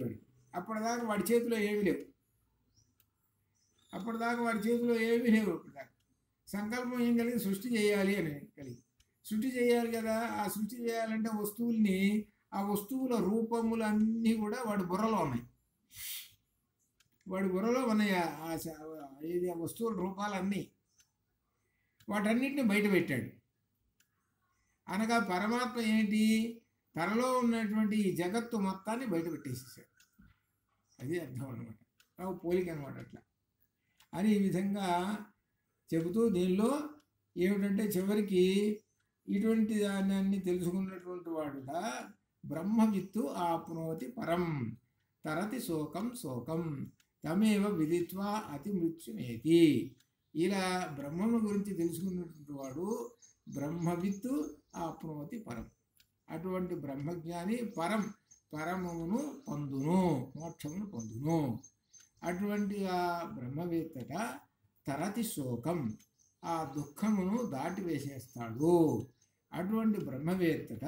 వాడికి అప్పటిదాకా వాడి చేతిలో ఏమీ లేవు. అప్పటిదాకా సంకల్పం ఏం కలిగి? సృష్టి చేయాలి అని కలిగి. సృష్టి చేయాలి కదా. ఆ సృష్టి చేయాలంటే వస్తువుల్ని, ఆ వస్తువుల రూపములన్నీ కూడా వాడి బుర్రలో ఉన్నాయి. ఆ వస్తువుల రూపాలన్నీ, వాటన్నిటిని బయట పెట్టాడు. అనగా పరమాత్మ ఏంటి? తనలో ఉన్నటువంటి ఈ జగత్తు మొత్తాన్ని బయట పెట్టేసేసాడు. అది అర్థం అనమాట. పోలిక అనమాట అట్లా అని ఈ విధంగా చెబుతూ దీనిలో ఏమిటంటే చివరికి ఇటువంటి దాన్ని తెలుసుకున్నటువంటి వాడుగా బ్రహ్మవిత్తు ఆప్నోతి పరం తరతి శోకం శోకం తమేవ విదిత్వా అతి మృత్యుమేతి. ఇలా బ్రహ్మము గురించి తెలుసుకున్నటువంటి వాడు బ్రహ్మవిత్తు ఆప్నోతి పరం. అటువంటి బ్రహ్మజ్ఞాని పరమమును పొందును, మోక్షమును పొందును. అటువంటి ఆ బ్రహ్మవేత్తట తరతి శోకం, ఆ దుఃఖమును దాటివేసేస్తాడు. అటువంటి బ్రహ్మవేత్తట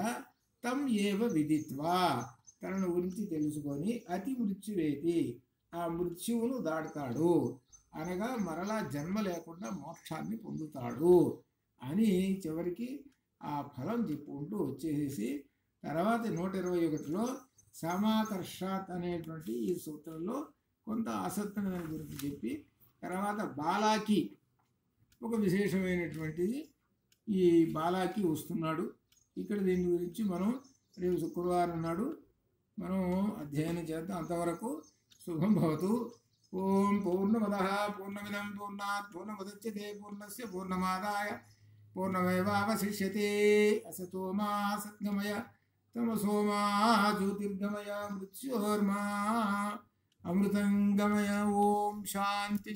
తం ఏవ విదిత్వా, తనను గురించి తెలుసుకొని అతి మృత్యువేతి, ఆ మృత్యువును దాటుతాడు, అనగా మరలా జన్మ లేకుండా మోక్షాన్ని పొందుతాడు అని చివరికి ఆ ఫలం చెప్పుకుంటూ వచ్చేసి తర్వాత 121లో సమాకర్షాత్ అనేటువంటి ఈ సూత్రంలో కొంత ఆసక్తిని గురించి చెప్పి తర్వాత బాలాకి ఒక విశేషమైనటువంటిది ఈ బాలాకి వస్తున్నాడు. ఇక్కడ దీని గురించి మనం రేపు శుక్రవారం నాడు మనం అధ్యయనం చేద్దాం. అంతవరకు శుభం భవతు. ఓం పూర్ణమదః పూర్ణమిదం పూర్ణాత్ పూర్ణముదచ్యతే పూర్ణస్య పూర్ణమాదాయ పూర్ణమేవావశిష్యతే. అసతో మా సద్గమయ తమసో మా జ్యోతిర్గమయ మృత్యోర్మా అమృతం గమయ. ఓం శాంతి.